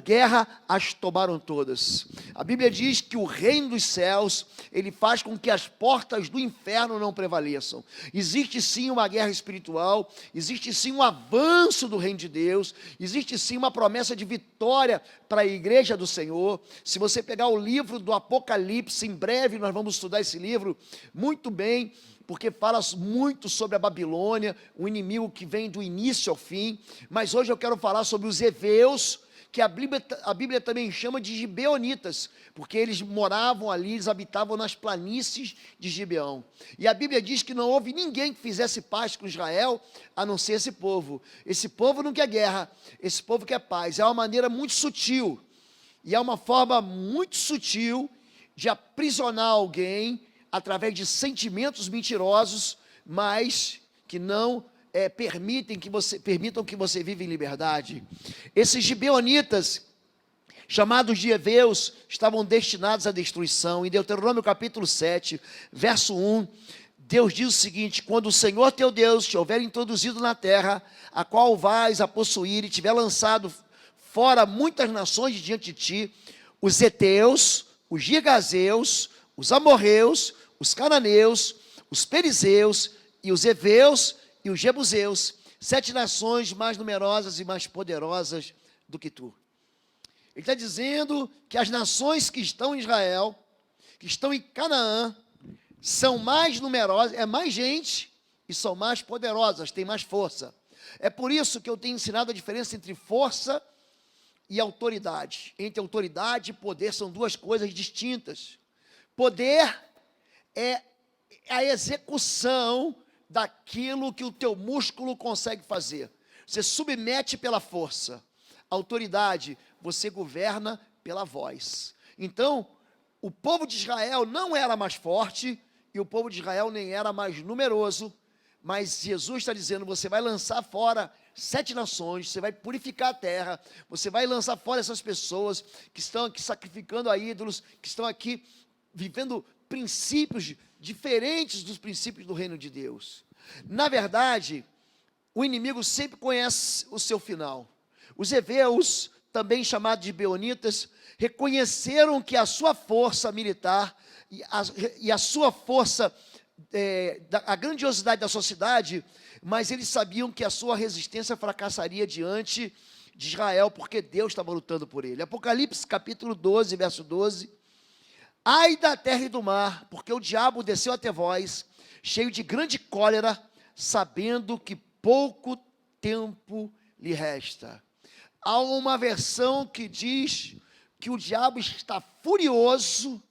guerra as tomaram todas. A Bíblia diz que o reino dos céus, ele faz com que as portas do inferno não prevaleçam. Existe sim uma guerra espiritual, existe sim um avanço do reino de Deus, existe sim uma promessa de vitória para a igreja do Senhor. Se você pegar o livro do Apocalipse, em breve nós vamos estudar esse livro muito bem, porque fala muito sobre a Babilônia, um inimigo que vem do início ao fim. Mas hoje eu quero falar sobre os heveus, que a Bíblia também chama de gibeonitas, porque eles moravam ali, eles habitavam nas planícies de Gibeão. E a Bíblia diz que não houve ninguém que fizesse paz com Israel, a não ser esse povo. Esse povo não quer guerra, esse povo quer paz. É uma maneira muito sutil, e é uma forma muito sutil de aprisionar alguém através de sentimentos mentirosos, mas que não permitam que você viva em liberdade. Esses gibeonitas, chamados de heveus, estavam destinados à destruição. Em Deuteronômio capítulo 7, verso 1, Deus diz o seguinte: quando o Senhor teu Deus te houver introduzido na terra, a qual vais a possuir, e tiver lançado fora muitas nações de diante de ti, os heteus, os gigazeus, os amorreus, os cananeus, os perizeus, e os heveus, e os jebuseus, 7 nações mais numerosas e mais poderosas do que tu. Ele está dizendo que as nações que estão em Israel, que estão em Canaã, são mais numerosas, é mais gente e são mais poderosas, têm mais força. É por isso que eu tenho ensinado a diferença entre força e autoridade. Entre autoridade e poder são duas coisas distintas. Poder é a execução daquilo que o teu músculo consegue fazer. Você submete pela força. Autoridade, você governa pela voz. Então, o povo de Israel não era mais forte e o povo de Israel nem era mais numeroso, mas Jesus está dizendo: você vai lançar fora 7 nações, você vai purificar a terra, você vai lançar fora essas pessoas que estão aqui sacrificando a ídolos, que estão aqui vivendo princípios diferentes dos princípios do reino de Deus. Na verdade, o inimigo sempre conhece o seu final. Os heveus, também chamados de beonitas, reconheceram que a sua força militar e a sua força, a grandiosidade da sociedade, mas eles sabiam que a sua resistência fracassaria diante de Israel, porque Deus estava lutando por ele. Apocalipse capítulo 12, verso 12. Ai da terra e do mar, porque o diabo desceu até vós, cheio de grande cólera, sabendo que pouco tempo lhe resta. Há uma versão que diz que o diabo está furioso,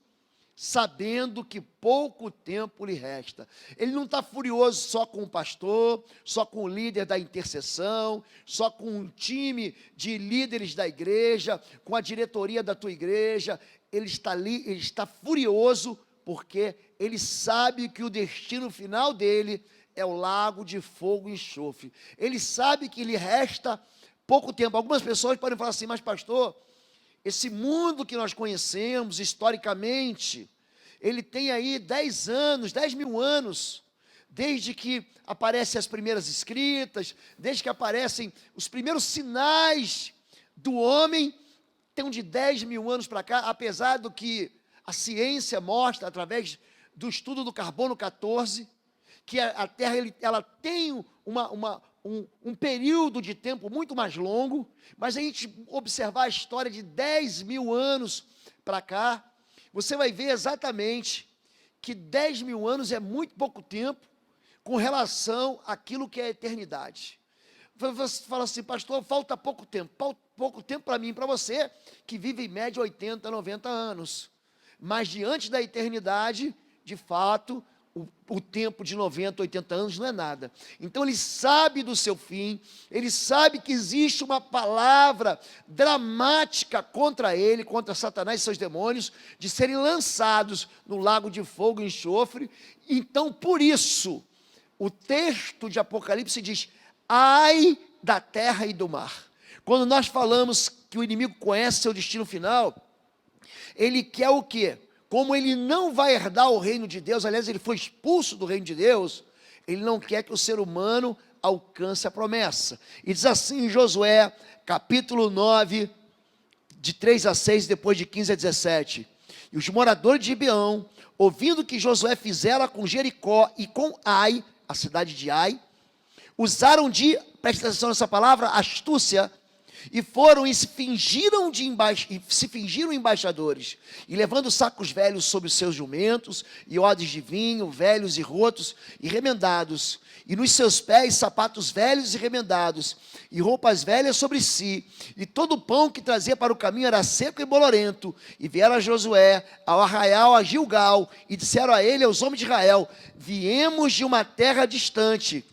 sabendo que pouco tempo lhe resta. Ele não está furioso só com o pastor, só com o líder da intercessão, só com um time de líderes da igreja, com a diretoria da tua igreja. Ele está furioso porque ele sabe que o destino final dele é o lago de fogo e enxofre. Ele sabe que lhe resta pouco tempo. Algumas pessoas podem falar assim: mas pastor, esse mundo que nós conhecemos historicamente, ele tem aí 10 mil anos, desde que aparecem as primeiras escritas, desde que aparecem os primeiros sinais do homem. Tem de 10 mil anos para cá, apesar do que a ciência mostra através do estudo do carbono 14, que a Terra ela tem um período de tempo muito mais longo, mas a gente observar a história de 10 mil anos para cá, você vai ver exatamente que 10 mil anos é muito pouco tempo com relação àquilo que é a eternidade. Você fala assim: pastor, falta pouco tempo para mim e para você, que vive em média 80, 90 anos. Mas diante da eternidade, de fato, o tempo de 90, 80 anos não é nada. Então ele sabe do seu fim, ele sabe que existe uma palavra dramática contra ele, contra Satanás e seus demônios, de serem lançados no lago de fogo e enxofre. Então, por isso, o texto de Apocalipse diz: ai da terra e do mar. Quando nós falamos que o inimigo conhece seu destino final, ele quer o quê? Como ele não vai herdar o reino de Deus, aliás, ele foi expulso do reino de Deus, ele não quer que o ser humano alcance a promessa. E diz assim em Josué, capítulo 9, de 3 a 6, depois de 15 a 17. E os moradores de Gibeão, ouvindo que Josué fizera com Jericó e com Ai, a cidade de Ai, usaram de, presta atenção nessa palavra, astúcia, e foram e se fingiram embaixadores, e levando sacos velhos sobre os seus jumentos, e odres de vinho, velhos e rotos, e remendados, e nos seus pés sapatos velhos e remendados, e roupas velhas sobre si, e todo o pão que trazia para o caminho era seco e bolorento. E vieram a Josué ao arraial a Gilgal, e disseram a ele, aos homens de Israel: viemos de uma terra distante,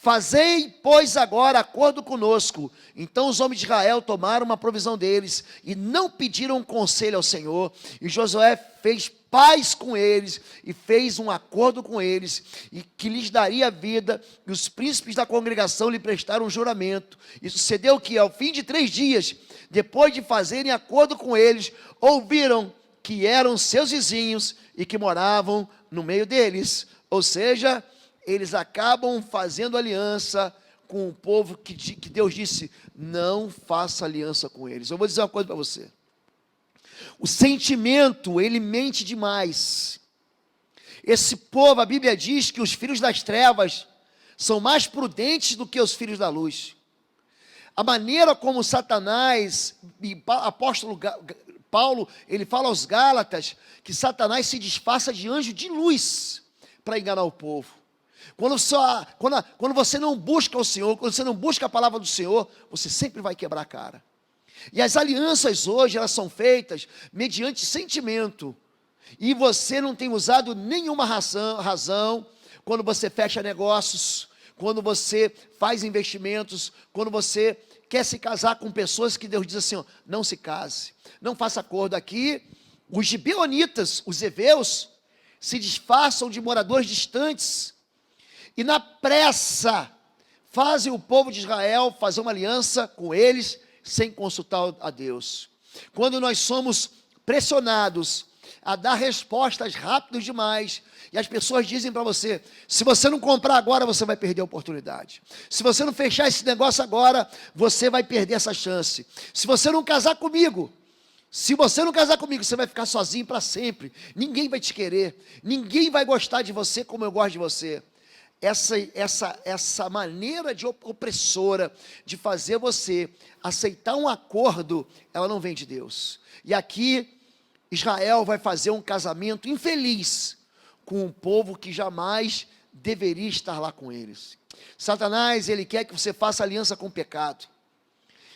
Fazei, pois, agora acordo conosco. Então os homens de Israel tomaram uma provisão deles e não pediram conselho ao Senhor. E Josué fez paz com eles e fez um acordo com eles, e que lhes daria vida, e os príncipes da congregação lhe prestaram um juramento. E sucedeu que, ao fim de 3 dias, depois de fazerem acordo com eles, ouviram que eram seus vizinhos e que moravam no meio deles. Ou seja, eles acabam fazendo aliança com o povo que Deus disse, não faça aliança com eles. Eu vou dizer uma coisa para você. O sentimento, ele mente demais. Esse povo, a Bíblia diz que os filhos das trevas são mais prudentes do que os filhos da luz. A maneira como Satanás, e apóstolo Paulo, ele fala aos Gálatas, que Satanás se disfarça de anjo de luz para enganar o povo. Quando você não busca o Senhor, quando você não busca a palavra do Senhor, você sempre vai quebrar a cara. E as alianças hoje, elas são feitas mediante sentimento. E você não tem usado nenhuma razão quando você fecha negócios, quando você faz investimentos, quando você quer se casar com pessoas que Deus diz assim, ó, não se case, não faça acordo. Aqui, os gibeonitas, os heveus, se disfarçam de moradores distantes, e na pressa, fazem o povo de Israel fazer uma aliança com eles, sem consultar a Deus. Quando nós somos pressionados a dar respostas rápidas demais, e as pessoas dizem para você, se você não comprar agora, você vai perder a oportunidade. Se você não fechar esse negócio agora, você vai perder essa chance. Se você não casar comigo, você vai ficar sozinho para sempre. Ninguém vai te querer, ninguém vai gostar de você como eu gosto de você. Essa maneira de opressora de fazer você aceitar um acordo, ela não vem de Deus. E aqui, Israel vai fazer um casamento infeliz com um povo que jamais deveria estar lá com eles. Satanás, ele quer que você faça aliança com o pecado.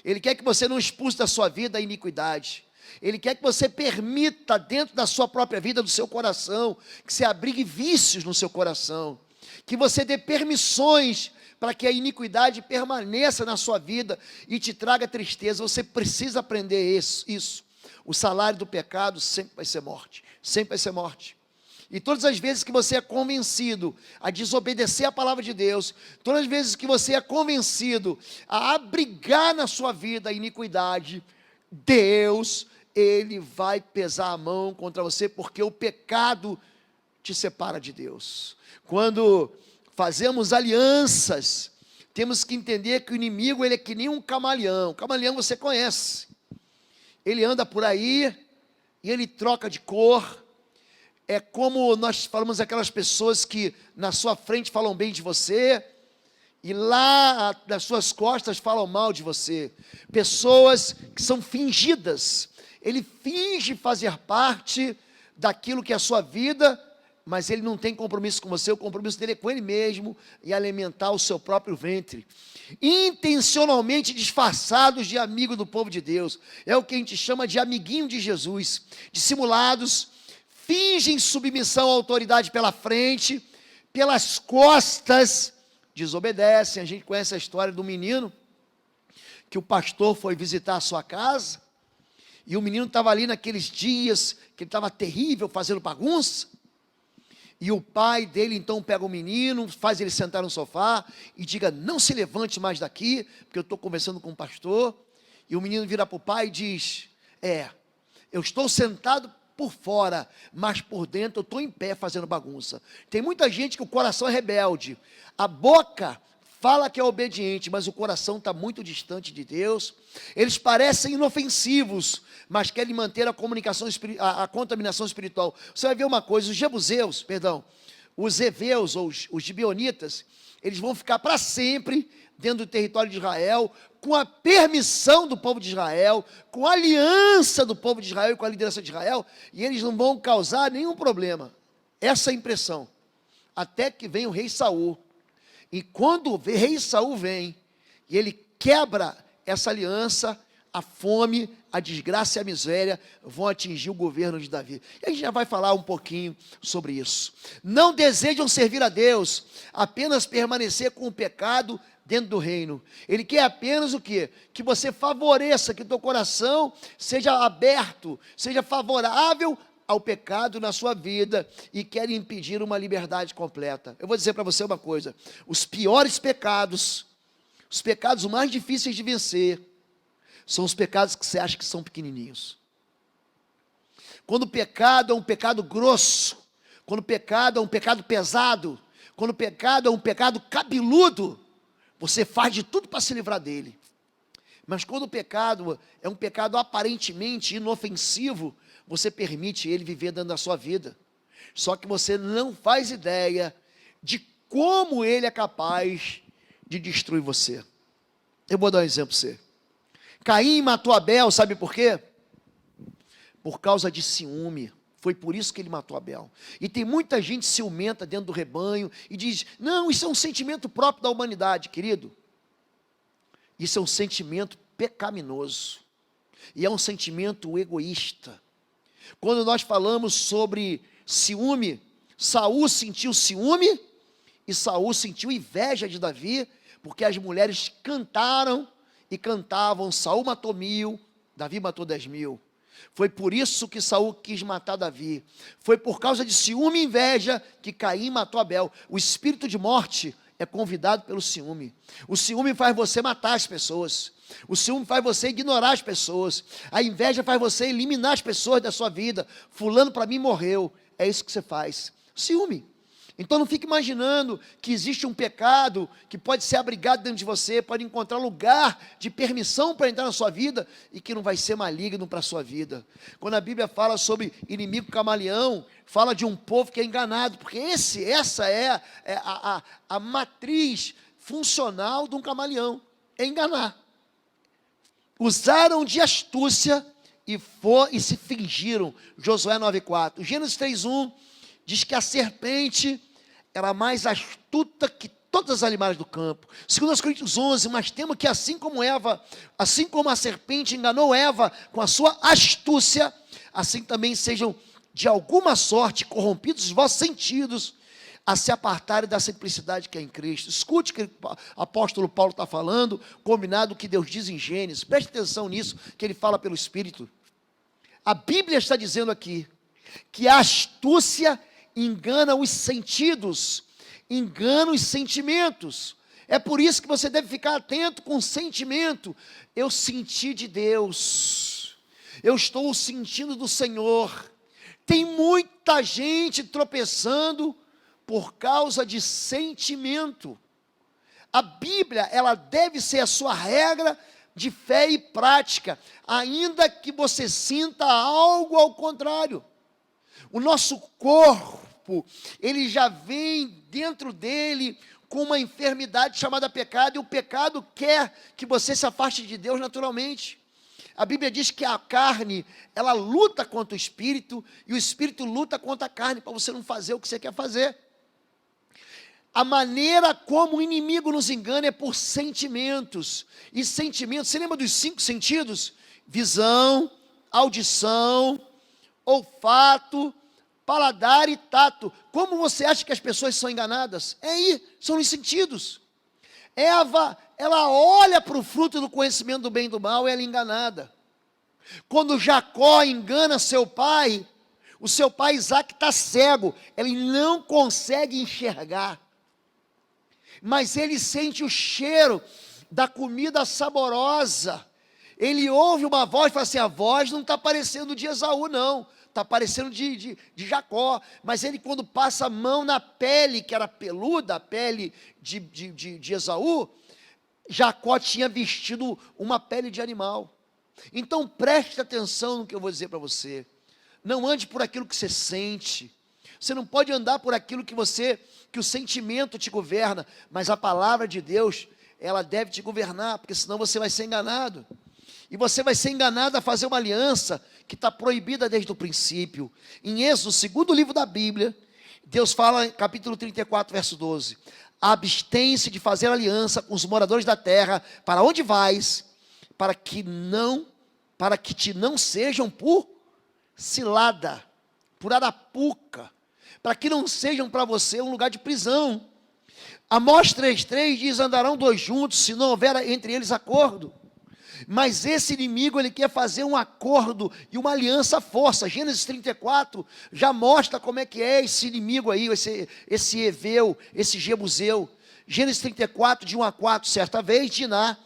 Ele quer que você não expulse da sua vida a iniquidade. Ele quer que você permita dentro da sua própria vida, do seu coração, que você abrigue vícios no seu coração. Que você dê permissões para que a iniquidade permaneça na sua vida e te traga tristeza. Você precisa aprender isso. O salário do pecado sempre vai ser morte. Sempre vai ser morte. E todas as vezes que você é convencido a desobedecer a palavra de Deus, todas as vezes que você é convencido a abrigar na sua vida a iniquidade, Deus, ele vai pesar a mão contra você, porque o pecado te separa de Deus. Quando fazemos alianças, temos que entender que o inimigo, ele é que nem um camaleão. O camaleão você conhece. Ele anda por aí e ele troca de cor. É como nós falamos aquelas pessoas que na sua frente falam bem de você e lá nas suas costas falam mal de você. Pessoas que são fingidas. Ele finge fazer parte daquilo que é a sua vida, mas ele não tem compromisso com você. O compromisso dele é com ele mesmo e alimentar o seu próprio ventre. Intencionalmente disfarçados de amigo do povo de Deus. É o que a gente chama de amiguinho de Jesus. Dissimulados, fingem submissão à autoridade pela frente, pelas costas, desobedecem. A gente conhece a história do menino, que o pastor foi visitar a sua casa, e o menino estava ali naqueles dias, que ele estava terrível, fazendo bagunça, e o pai dele então pega o menino, faz ele sentar no sofá, e diga, não se levante mais daqui, porque eu estou conversando com o pastor, e o menino vira para o pai e diz, eu estou sentado por fora, mas por dentro eu estou em pé fazendo bagunça. Tem muita gente que o coração é rebelde, a boca fala que é obediente, mas o coração está muito distante de Deus. Eles parecem inofensivos, mas querem manter a contaminação espiritual. Você vai ver uma coisa, os heveus, ou os gibeonitas, eles vão ficar para sempre dentro do território de Israel, com a permissão do povo de Israel, com a aliança do povo de Israel e com a liderança de Israel, e eles não vão causar nenhum problema. Essa é a impressão. Até que vem o rei Saul. E quando o rei Saul vem, e ele quebra essa aliança, a fome, a desgraça e a miséria vão atingir o governo de Davi. E a gente já vai falar um pouquinho sobre isso. Não desejam servir a Deus, apenas permanecer com o pecado dentro do reino. Ele quer apenas o quê? Que você favoreça, que o teu coração seja aberto, seja favorável ao pecado na sua vida e quer impedir uma liberdade completa. Eu vou dizer para você uma coisa: os piores pecados, os pecados mais difíceis de vencer, são os pecados que você acha que são pequenininhos. Quando o pecado é um pecado grosso, quando o pecado é um pecado pesado, quando o pecado é um pecado cabeludo, você faz de tudo para se livrar dele. Mas quando o pecado é um pecado aparentemente inofensivo, você permite ele viver dentro da sua vida. Só que você não faz ideia de como ele é capaz de destruir você. Eu vou dar um exemplo para você. Caim matou Abel, sabe por quê? Por causa de ciúme. Foi por isso que ele matou Abel. E tem muita gente ciumenta dentro do rebanho e diz: não, isso é um sentimento próprio da humanidade. Querido, isso é um sentimento pecaminoso. E é um sentimento egoísta. Quando nós falamos sobre ciúme, Saul sentiu ciúme e Saul sentiu inveja de Davi, porque as mulheres cantaram e cantavam: Saul matou 1000, Davi matou 10.000. Foi por isso que Saul quis matar Davi. Foi por causa de ciúme e inveja que Caim matou Abel. O espírito de morte é convidado pelo ciúme. O ciúme faz você matar as pessoas. O ciúme faz você ignorar as pessoas. A inveja faz você eliminar as pessoas da sua vida. Fulano para mim morreu. É isso que você faz. Ciúme. Então não fique imaginando que existe um pecado que pode ser abrigado dentro de você, pode encontrar lugar de permissão para entrar na sua vida e que não vai ser maligno para a sua vida. Quando a Bíblia fala sobre inimigo camaleão, fala de um povo que é enganado, porque essa é a matriz funcional de um camaleão, é enganar. Usaram de astúcia e se fingiram. Josué 9,4. Gênesis 3,1 diz que a serpente era mais astuta que todas as animais do campo. 2 Coríntios 11, mas temo que assim como a serpente enganou Eva com a sua astúcia, assim também sejam de alguma sorte corrompidos os vossos sentidos, a se apartarem da simplicidade que é em Cristo. Escute o que o apóstolo Paulo está falando, combinado com o que Deus diz em Gênesis. Preste atenção nisso, que ele fala pelo Espírito. A Bíblia está dizendo aqui que a astúcia engana os sentidos, engana os sentimentos. É por isso que você deve ficar atento com o sentimento. Eu senti de Deus, eu estou sentindo do Senhor. Tem muita gente tropeçando por causa de sentimento. A Bíblia, ela deve ser a sua regra de fé e prática, ainda que você sinta algo ao contrário. O nosso corpo, ele já vem dentro dele com uma enfermidade chamada pecado, e o pecado quer que você se afaste de Deus naturalmente. A Bíblia diz que a carne, ela luta contra o espírito, e o espírito luta contra a carne, para você não fazer o que você quer fazer. A maneira como o inimigo nos engana é por sentimentos. E sentimentos, você lembra dos 5 sentidos? Visão, audição, olfato, paladar e tato. Como você acha que as pessoas são enganadas? São os sentidos. Eva, ela olha para o fruto do conhecimento do bem e do mal e ela é enganada. Quando Jacó engana seu pai, o seu pai Isaac está cego, ele não consegue enxergar. Mas ele sente o cheiro da comida saborosa. Ele ouve uma voz e fala assim: a voz não está parecendo de Esaú, não. Está parecendo de Jacó. Mas ele, quando passa a mão na pele, que era peluda, a pele de Esaú, Jacó tinha vestido uma pele de animal. Então preste atenção no que eu vou dizer para você. Não ande por aquilo que você sente. Você não pode andar por aquilo que o sentimento te governa, mas a palavra de Deus, ela deve te governar, porque senão você vai ser enganado. E você vai ser enganado a fazer uma aliança que está proibida desde o princípio. Em Êxodo, segundo livro da Bíblia, Deus fala, capítulo 34, verso 12: abstém-se de fazer aliança com os moradores da terra, para onde vais, para que te não sejam por cilada, por arapuca, para que não sejam para você um lugar de prisão. Amós 3,3 diz: andarão dois juntos, se não houver entre eles acordo. Mas esse inimigo, ele quer fazer um acordo e uma aliança à força. Gênesis 34 já mostra como é que é esse inimigo aí, esse Eveu, esse Jebuseu. Gênesis 34, de 1 a 4, certa vez, Diná,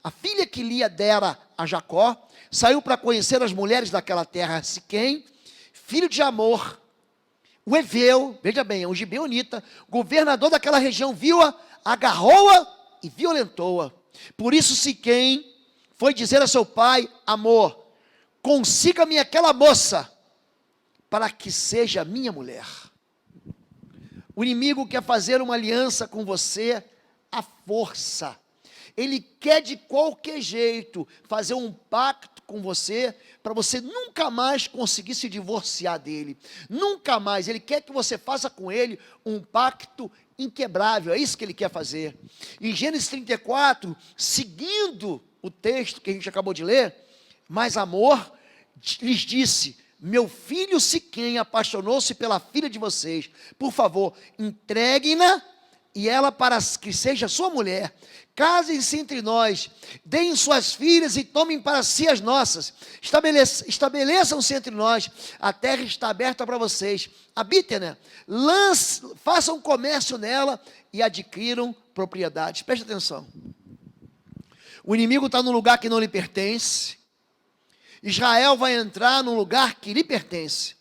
a filha que Lia dera a Jacó, saiu para conhecer as mulheres daquela terra. Siquém, filho de Amor, o Eveu, veja bem, é um gibeonita, governador daquela região, viu-a, agarrou-a e violentou-a. Por isso Siquém foi dizer a seu pai: Amor, consiga-me aquela moça, para que seja minha mulher. O inimigo quer fazer uma aliança com você à força. Ele quer de qualquer jeito fazer um pacto com você, para você nunca mais conseguir se divorciar dele. Nunca mais. Ele quer que você faça com ele um pacto inquebrável. É isso que ele quer fazer. Em Gênesis 34, seguindo o texto que a gente acabou de ler, mas Amor lhes disse: meu filho Siquém apaixonou-se pela filha de vocês. Por favor, entreguem-na e ela para que seja sua mulher. Casem-se entre nós, deem suas filhas e tomem para si as nossas. Estabeleçam-se entre nós, a terra está aberta para vocês. Habitem-na, façam comércio nela e adquiram propriedades. Preste atenção. O inimigo está num lugar que não lhe pertence. Israel vai entrar num lugar que lhe pertence.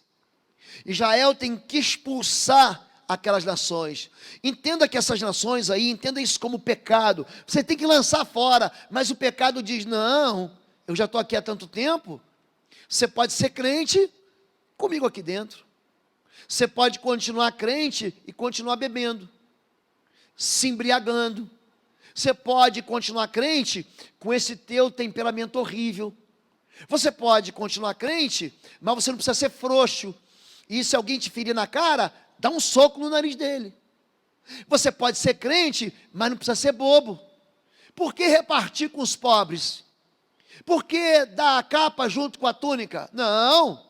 Israel tem que expulsar aquelas nações. Entenda que essas nações aí, entenda isso como pecado. Você tem que lançar fora, mas o pecado diz: não, eu já estou aqui há tanto tempo. Você pode ser crente comigo aqui dentro. Você pode continuar crente e continuar bebendo, se embriagando. Você pode continuar crente com esse teu temperamento horrível. Você pode continuar crente, mas você não precisa ser frouxo. E se alguém te ferir na cara, dá um soco no nariz dele. Você pode ser crente, mas não precisa ser bobo. Por que repartir com os pobres? Por que dar a capa junto com a túnica? Não,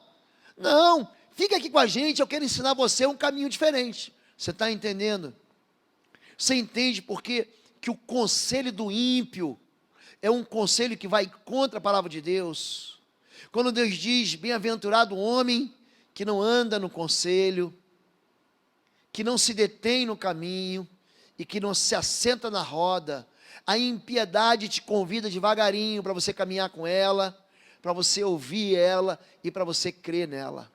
não. Fica aqui com a gente, eu quero ensinar você um caminho diferente. Você está entendendo? Você entende porque que o conselho do ímpio é um conselho que vai contra a palavra de Deus? Quando Deus diz: bem-aventurado o homem que não anda no conselho, que não se detém no caminho e que não se assenta na roda, a impiedade te convida devagarinho para você caminhar com ela, para você ouvir ela e para você crer nela.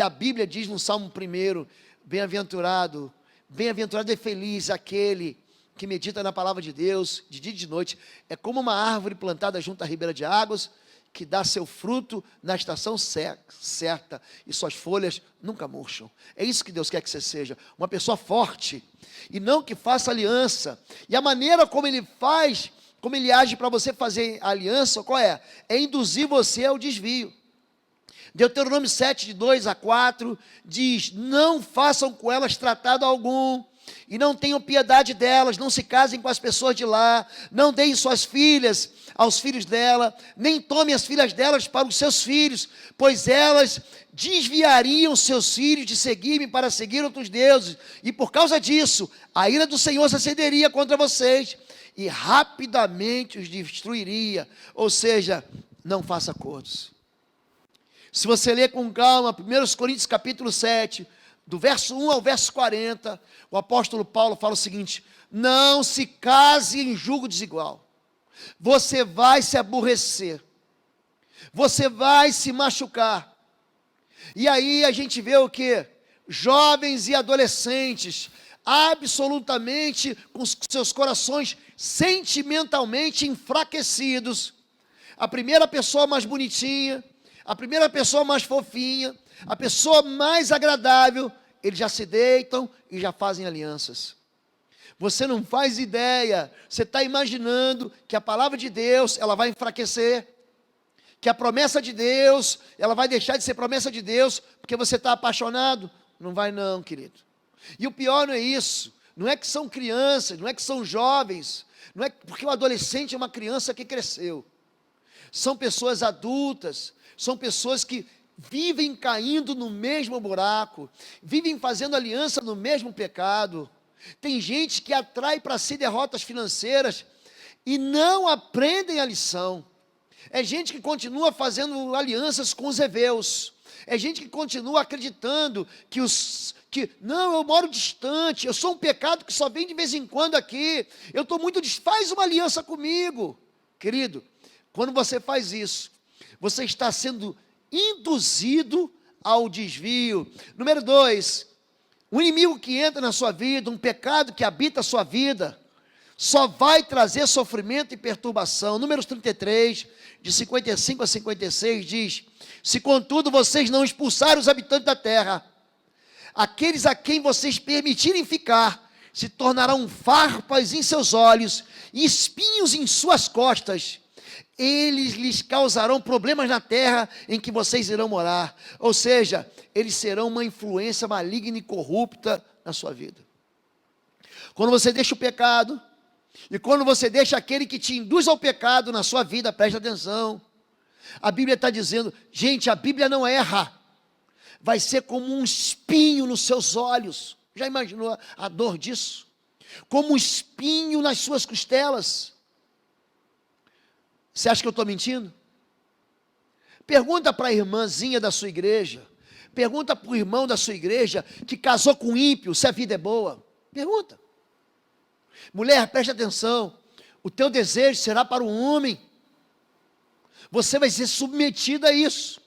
A Bíblia diz no Salmo 1, bem-aventurado e feliz aquele que medita na palavra de Deus, de dia e de noite. É como uma árvore plantada junto à ribeira de águas, que dá seu fruto na estação certa, e suas folhas nunca murcham. É isso que Deus quer que você seja, uma pessoa forte, e não que faça aliança. E a maneira como Ele faz, como Ele age para você fazer aliança, qual é? É induzir você ao desvio. Deuteronômio 7, de 2 a 4, diz: não façam com elas tratado algum, e não tenham piedade delas, não se casem com as pessoas de lá, não deem suas filhas aos filhos dela, nem tomem as filhas delas para os seus filhos, pois elas desviariam seus filhos de seguir-me para seguir outros deuses, e por causa disso, a ira do Senhor se acenderia contra vocês, e rapidamente os destruiria. Ou seja, não faça acordos. Se você ler com calma, 1 Coríntios capítulo 7, do verso 1 ao verso 40, o apóstolo Paulo fala o seguinte: não se case em julgo desigual. Você vai se aborrecer. Você vai se machucar. E aí a gente vê o quê? Jovens e adolescentes, absolutamente com seus corações sentimentalmente enfraquecidos. A primeira pessoa mais bonitinha, a primeira pessoa mais fofinha, a pessoa mais agradável, eles já se deitam e já fazem alianças. Você não faz ideia, você está imaginando que a palavra de Deus, ela vai enfraquecer, que a promessa de Deus, ela vai deixar de ser promessa de Deus, porque você está apaixonado? Não vai não, querido. E o pior não é isso, não é que são crianças, não é que são jovens, não é porque o adolescente é uma criança que cresceu. são pessoas adultas, são pessoas que vivem caindo no mesmo buraco, vivem fazendo aliança no mesmo pecado. Tem gente que atrai para si derrotas financeiras e não aprendem a lição. É gente que continua fazendo alianças com os heveus. É gente que continua acreditando que não, eu moro distante, eu sou um pecado que só vem de vez em quando aqui, eu estou muito faz uma aliança comigo. Querido, quando você faz isso, você está sendo induzido ao desvio. Número 2, o inimigo que entra na sua vida, um pecado que habita a sua vida, só vai trazer sofrimento e perturbação. Números 33, de 55 a 56, diz: se contudo vocês não expulsarem os habitantes da terra, aqueles a quem vocês permitirem ficar, se tornarão farpas em seus olhos e espinhos em suas costas. Eles lhes causarão problemas na terra em que vocês irão morar. Ou seja, eles serão uma influência maligna e corrupta na sua vida. Quando você deixa o pecado, e quando você deixa aquele que te induz ao pecado na sua vida, preste atenção. A Bíblia está dizendo, gente, a Bíblia não erra. Vai ser como um espinho nos seus olhos. Já imaginou a dor disso? Como um espinho nas suas costelas. Você acha que eu estou mentindo? Pergunta para a irmãzinha da sua igreja. Pergunta para o irmão da sua igreja que casou com ímpio, se a vida é boa. Pergunta. Mulher, preste atenção. O teu desejo será para um homem. Você vai ser submetida a isso.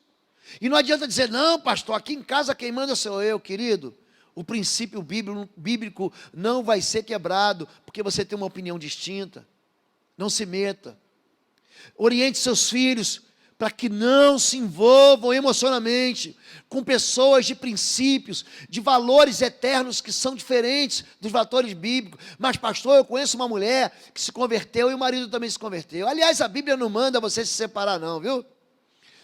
E não adianta dizer, não, pastor, aqui em casa quem manda sou eu, querido. O princípio bíblico não vai ser quebrado, porque você tem uma opinião distinta. Não se meta. Oriente seus filhos para que não se envolvam emocionalmente com pessoas de princípios, de valores eternos que são diferentes dos valores bíblicos. Mas pastor, eu conheço uma mulher que se converteu e o marido também se converteu. Aliás, a Bíblia não manda você se separar não, viu?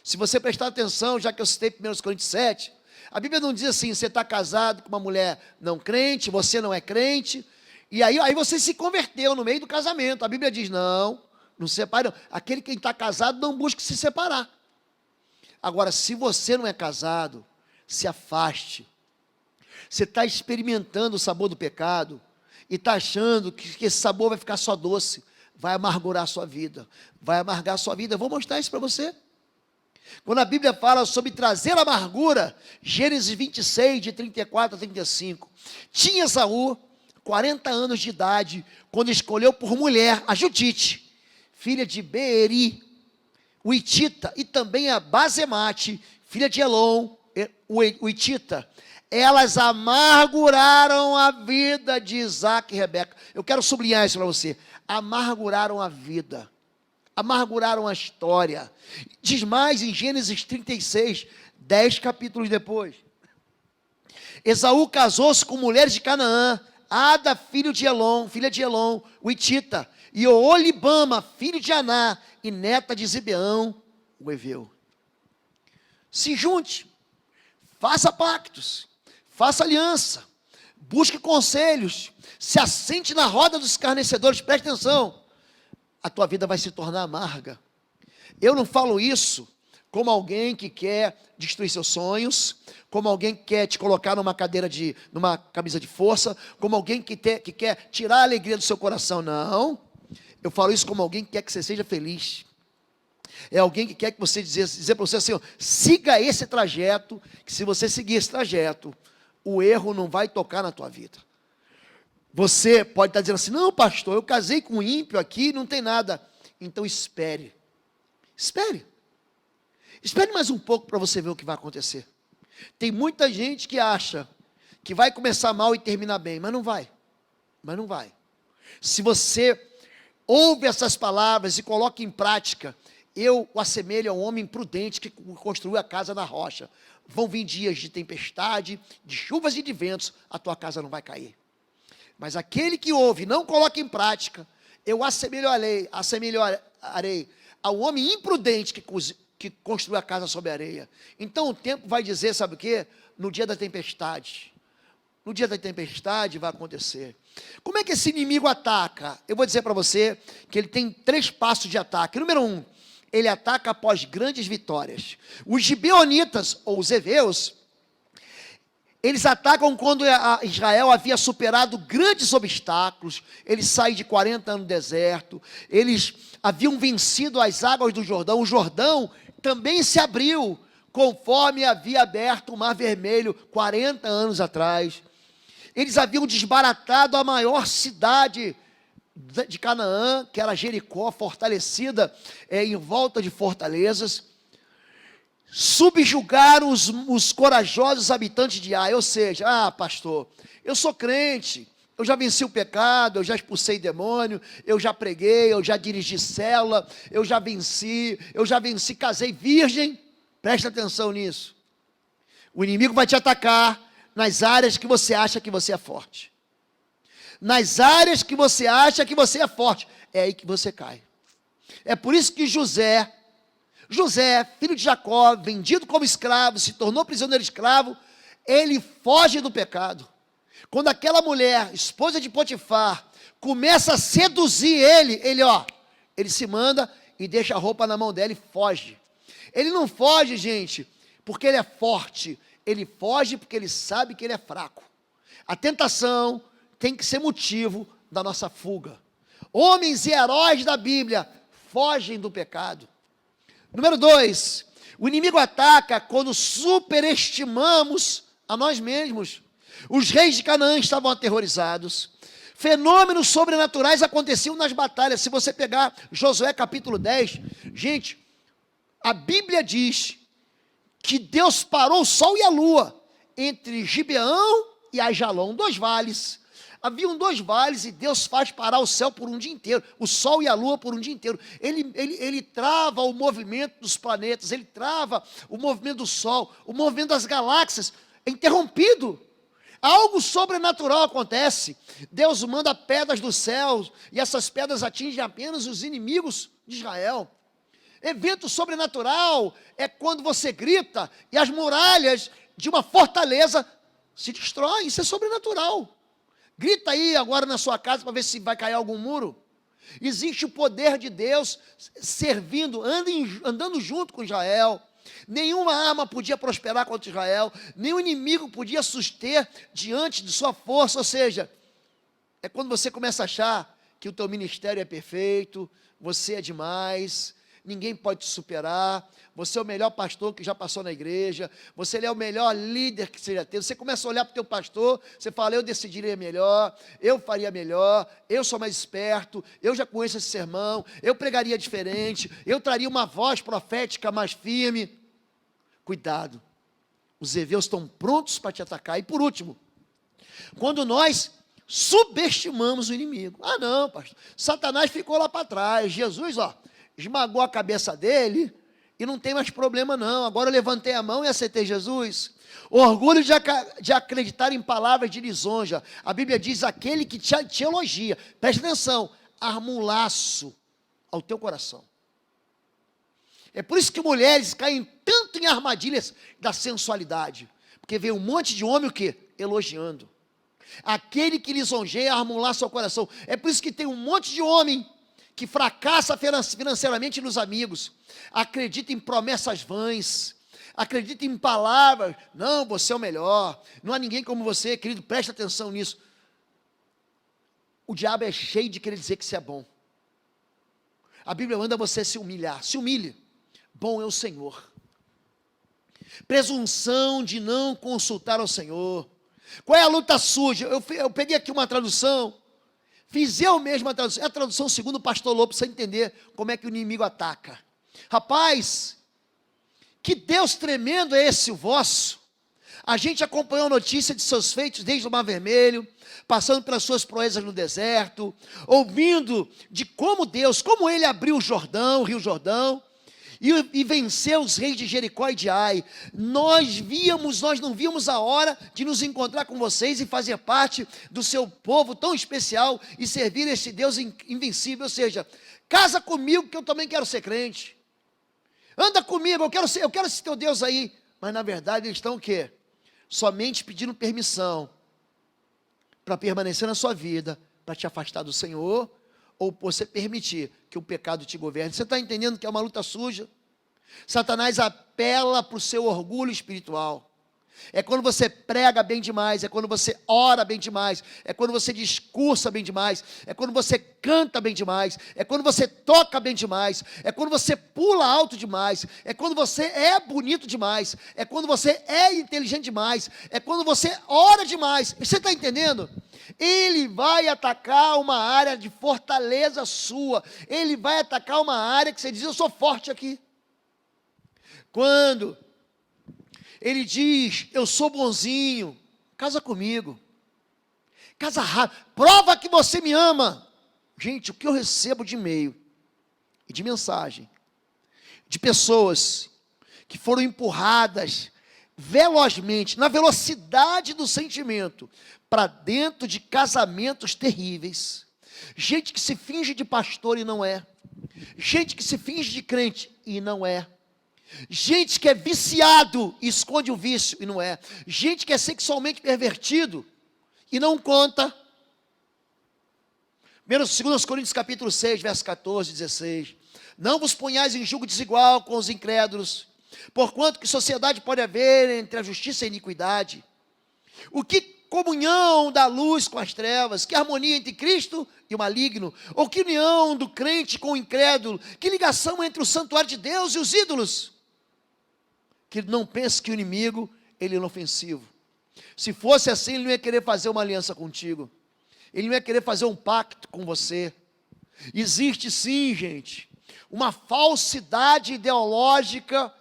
Se você prestar atenção, já que eu citei 1 Coríntios 7, a Bíblia não diz assim, você está casado com uma mulher não crente, você não é crente, e aí você se converteu no meio do casamento. A Bíblia diz, não se separe não. Aquele que está casado não busca se separar. Agora, se você não é casado, se afaste. Você está experimentando o sabor do pecado e está achando que esse sabor vai ficar só doce, vai amargurar a sua vida, vai amargar a sua vida. Eu vou mostrar isso para você. Quando a Bíblia fala sobre trazer amargura, Gênesis 26, de 34 a 35, tinha Esaú 40 anos de idade, quando escolheu por mulher a Judite, filha de Beeri, o Itita, e também a Basemate, filha de Elon, o Itita. Elas amarguraram a vida de Isaac e Rebeca. Eu quero sublinhar isso para você. Amarguraram a vida. Amarguraram a história. Diz mais em Gênesis 36, 10 capítulos depois. Esaú casou-se com mulheres de Canaã, Ada, filha de Elon, o Itita, e Oolibama, filho de Aná, e neta de Zibeão, o Eveu. Se junte, faça pactos, faça aliança, busque conselhos, se assente na roda dos escarnecedores, preste atenção, a tua vida vai se tornar amarga. Eu não falo isso como alguém que quer destruir seus sonhos, como alguém que quer te colocar numa camisa de força, como alguém que quer tirar a alegria do seu coração, não. Eu falo isso como alguém que quer que você seja feliz. É alguém que quer que você dizer para você assim, ó, siga esse trajeto, que se você seguir esse trajeto, o erro não vai tocar na tua vida. Você pode estar dizendo assim, não pastor, eu casei com um ímpio aqui, não tem nada. Então espere. Espere mais um pouco para você ver o que vai acontecer. Tem muita gente que acha que vai começar mal e terminar bem, mas não vai. Se você ouve essas palavras e coloca em prática, eu o assemelho a um homem prudente que construiu a casa na rocha. Vão vir dias de tempestade, de chuvas e de ventos, a tua casa não vai cair. Mas aquele que ouve e não coloca em prática, eu assemelharei ao homem imprudente que construiu a casa sobre a areia. Então o tempo vai dizer, sabe o quê? No dia da tempestade. No dia da tempestade vai acontecer. Como é que esse inimigo ataca? Eu vou dizer para você que ele tem 3 passos de ataque. Número 1, ele ataca após grandes vitórias. Os gibeonitas, ou os heveus, eles atacam quando Israel havia superado grandes obstáculos. Eles saem de 40 anos no deserto. Eles haviam vencido as águas do Jordão. O Jordão também se abriu, conforme havia aberto o Mar Vermelho 40 anos atrás. Eles haviam desbaratado a maior cidade de Canaã, que era Jericó, fortalecida em volta de fortalezas. Subjugaram os corajosos habitantes de Ai, ou seja, pastor, eu sou crente, eu já venci o pecado, eu já expulsei demônio, eu já preguei, eu já dirigi célula, eu já venci, casei virgem. Presta atenção nisso. O inimigo vai te atacar nas áreas que você acha que você é forte. Nas áreas que você acha que você é forte, é aí que você cai. É por isso que José, filho de Jacó, vendido como escravo, se tornou prisioneiro escravo, ele foge do pecado. Quando aquela mulher, esposa de Potifar, começa a seduzir ele se manda e deixa a roupa na mão dela e foge. Ele não foge, gente, porque ele é forte, ele foge porque ele sabe que ele é fraco. A tentação tem que ser motivo da nossa fuga. Homens e heróis da Bíblia fogem do pecado. Número 2, o inimigo ataca quando superestimamos a nós mesmos. Os reis de Canaã estavam aterrorizados. Fenômenos sobrenaturais aconteciam nas batalhas. Se você pegar Josué capítulo 10, gente, a Bíblia diz que Deus parou o sol e a lua entre Gibeão e Aijalon, 2 vales. Haviam 2 vales e Deus faz parar o céu por um dia inteiro, o sol e a lua por um dia inteiro. Ele trava o movimento dos planetas, ele trava o movimento do sol, o movimento das galáxias, é interrompido. Algo sobrenatural acontece. Deus manda pedras do céu e essas pedras atingem apenas os inimigos de Israel. Evento sobrenatural é quando você grita e as muralhas de uma fortaleza se destroem. Isso é sobrenatural. Grita aí agora na sua casa para ver se vai cair algum muro. Existe o poder de Deus servindo, andando junto com Israel. Nenhuma arma podia prosperar contra Israel, nenhum inimigo podia suster diante de sua força. Ou seja, é quando você começa a achar que o teu ministério é perfeito, você é demais, ninguém pode te superar, você é o melhor pastor que já passou na igreja, você é o melhor líder que você já teve. Você começa a olhar para o teu pastor, você fala, eu decidiria melhor, eu faria melhor, eu sou mais esperto, eu já conheço esse sermão, eu pregaria diferente, eu traria uma voz profética mais firme. Cuidado, os heveus estão prontos para te atacar. E por último, quando nós subestimamos o inimigo. Não, pastor, Satanás ficou lá para trás, Jesus, esmagou a cabeça dele e não tem mais problema não, agora eu levantei a mão e aceitei Jesus. Orgulho de acreditar em palavras de lisonja. A Bíblia diz, aquele que te elogia, presta atenção, arma um laço ao teu coração. É por isso que mulheres caem tanto em armadilhas da sensualidade, porque vem um monte de homem o quê? Elogiando. Aquele que lisonjeia arma um laço ao coração. É por isso que tem um monte de homem que fracassa financeiramente nos amigos, acredita em promessas vãs, acredita em palavras, não, você é o melhor, não há ninguém como você, querido, preste atenção nisso. O diabo é cheio de querer dizer que você é bom. A Bíblia manda você se humilhar, se humilhe, bom é o Senhor. Presunção de não consultar ao Senhor. Qual é a luta suja? Eu peguei aqui uma tradução, fiz eu mesmo a tradução, é a tradução segundo o pastor Lobo, para você entender como é que o inimigo ataca. Rapaz, que Deus tremendo é esse o vosso. A gente acompanhou a notícia de seus feitos desde o Mar Vermelho, passando pelas suas proezas no deserto, ouvindo de como Deus, como Ele abriu o Rio Jordão, e venceu os reis de Jericó e de Ai. Nós não víamos a hora de nos encontrar com vocês e fazer parte do seu povo tão especial e servir esse Deus invencível. Ou seja, casa comigo que eu também quero ser crente. Anda comigo, eu quero esse teu Deus aí. Mas na verdade eles estão o quê? Somente pedindo permissão para permanecer na sua vida, para te afastar do Senhor, ou você permitir que o pecado te governe. Você está entendendo que é uma luta suja? Satanás apela para o seu orgulho espiritual. É quando você prega bem demais, é quando você ora bem demais, é quando você discursa bem demais, é quando você canta bem demais, é quando você toca bem demais, é quando você pula alto demais, é quando você é bonito demais, é quando você é inteligente demais, é quando você ora demais. Você está entendendo? Ele vai atacar uma área de fortaleza sua, ele vai atacar uma área que você diz, eu sou forte aqui. Quando ele diz, eu sou bonzinho, casa comigo, casa rápido, prova que você me ama. Gente, o que eu recebo de e-mail e de mensagem, de pessoas que foram empurradas velozmente, na velocidade do sentimento, para dentro de casamentos terríveis, gente que se finge de pastor e não é, gente que se finge de crente e não é, gente que é viciado e esconde o vício e não é. Gente que é sexualmente pervertido e não conta. 2 Coríntios capítulo 6, verso 14 e 16. Não vos ponhais em julgo desigual com os incrédulos, porquanto que sociedade pode haver entre a justiça e a iniquidade. O que comunhão da luz com as trevas? Que harmonia entre Cristo e o maligno? Ou que união do crente com o incrédulo? Que ligação entre o santuário de Deus e os ídolos? Que não pense que o inimigo, ele é inofensivo. Se fosse assim, ele não ia querer fazer uma aliança contigo. Ele não ia querer fazer um pacto com você. Existe sim, gente, uma falsidade ideológica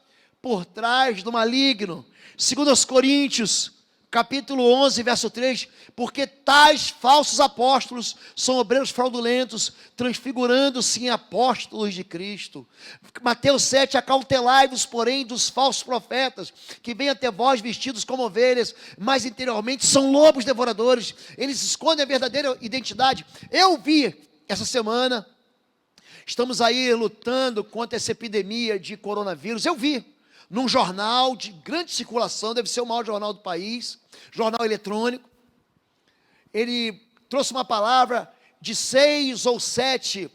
por trás do maligno. 2 Coríntios, capítulo 11, verso 3, porque tais falsos apóstolos são obreiros fraudulentos, transfigurando-se em apóstolos de Cristo. Mateus 7, acautelai-vos, porém, dos falsos profetas, que vêm até vós vestidos como ovelhas, mas interiormente são lobos devoradores, eles escondem a verdadeira identidade. Eu vi, essa semana, estamos aí lutando contra essa epidemia de coronavírus, eu vi, num jornal de grande circulação, deve ser o maior jornal do país, jornal eletrônico, ele trouxe uma palavra de 6 ou 7,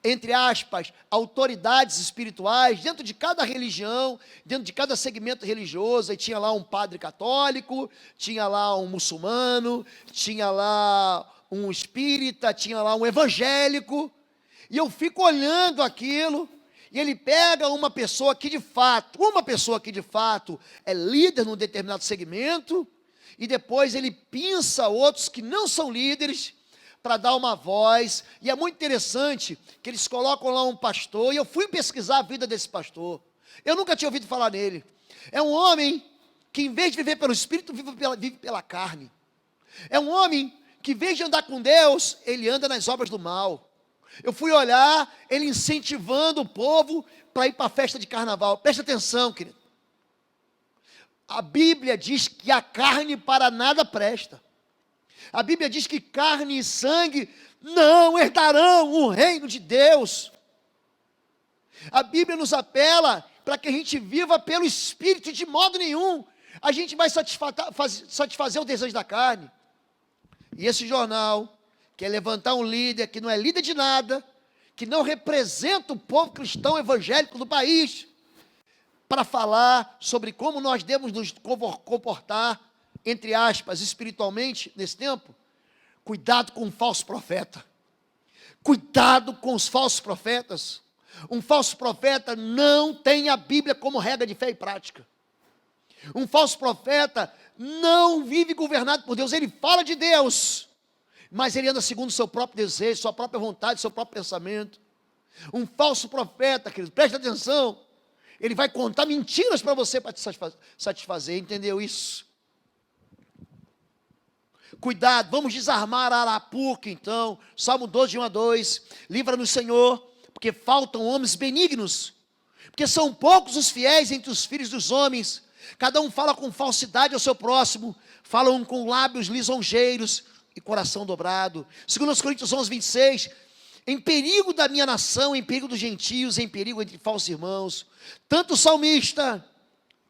entre aspas, autoridades espirituais, dentro de cada religião, dentro de cada segmento religioso, e tinha lá um padre católico, tinha lá um muçulmano, tinha lá um espírita, tinha lá um evangélico, e eu fico olhando aquilo, e ele pega uma pessoa que de fato é líder num determinado segmento, e depois ele pinça outros que não são líderes, para dar uma voz, e é muito interessante, que eles colocam lá um pastor, e eu fui pesquisar a vida desse pastor, eu nunca tinha ouvido falar nele, é um homem que em vez de viver pelo Espírito, vive pela carne, é um homem que em vez de andar com Deus, ele anda nas obras do mal. Eu fui olhar, ele incentivando o povo para ir para a festa de carnaval. Presta atenção, querido. A Bíblia diz que a carne para nada presta. A Bíblia diz que carne e sangue não herdarão o reino de Deus. A Bíblia nos apela para que a gente viva pelo Espírito, e de modo nenhum a gente vai satisfazer o desejo da carne. E esse jornal quer levantar um líder que não é líder de nada, que não representa o povo cristão evangélico do país, para falar sobre como nós devemos nos comportar, entre aspas, espiritualmente, nesse tempo. Cuidado com o falso profeta. Cuidado com os falsos profetas. Um falso profeta não tem a Bíblia como regra de fé e prática. Um falso profeta não vive governado por Deus, ele fala de Deus, mas ele anda segundo o seu próprio desejo, sua própria vontade, seu próprio pensamento. Um falso profeta, querido, preste atenção, ele vai contar mentiras para você, para te satisfazer, entendeu isso? Cuidado, vamos desarmar a Arapuca então, Salmo 12, de 1 a 2, livra-nos Senhor, porque faltam homens benignos, porque são poucos os fiéis entre os filhos dos homens, cada um fala com falsidade ao seu próximo, falam com lábios lisonjeiros e coração dobrado. 2 Coríntios 11, 26, em perigo da minha nação, em perigo dos gentios, em perigo entre falsos irmãos. Tanto o salmista,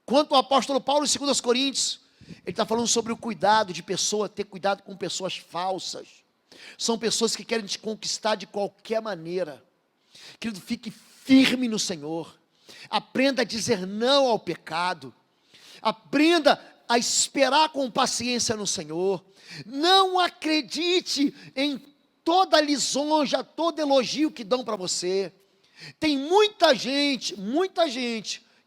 quanto o apóstolo Paulo em 2 Coríntios, ele está falando sobre o cuidado de pessoa, ter cuidado com pessoas falsas. São pessoas que querem te conquistar de qualquer maneira. Querido, fique firme no Senhor. Aprenda a dizer não ao pecado. Aprenda a esperar com paciência no Senhor. Não acredite em toda lisonja, todo elogio que dão para você. Tem muita gente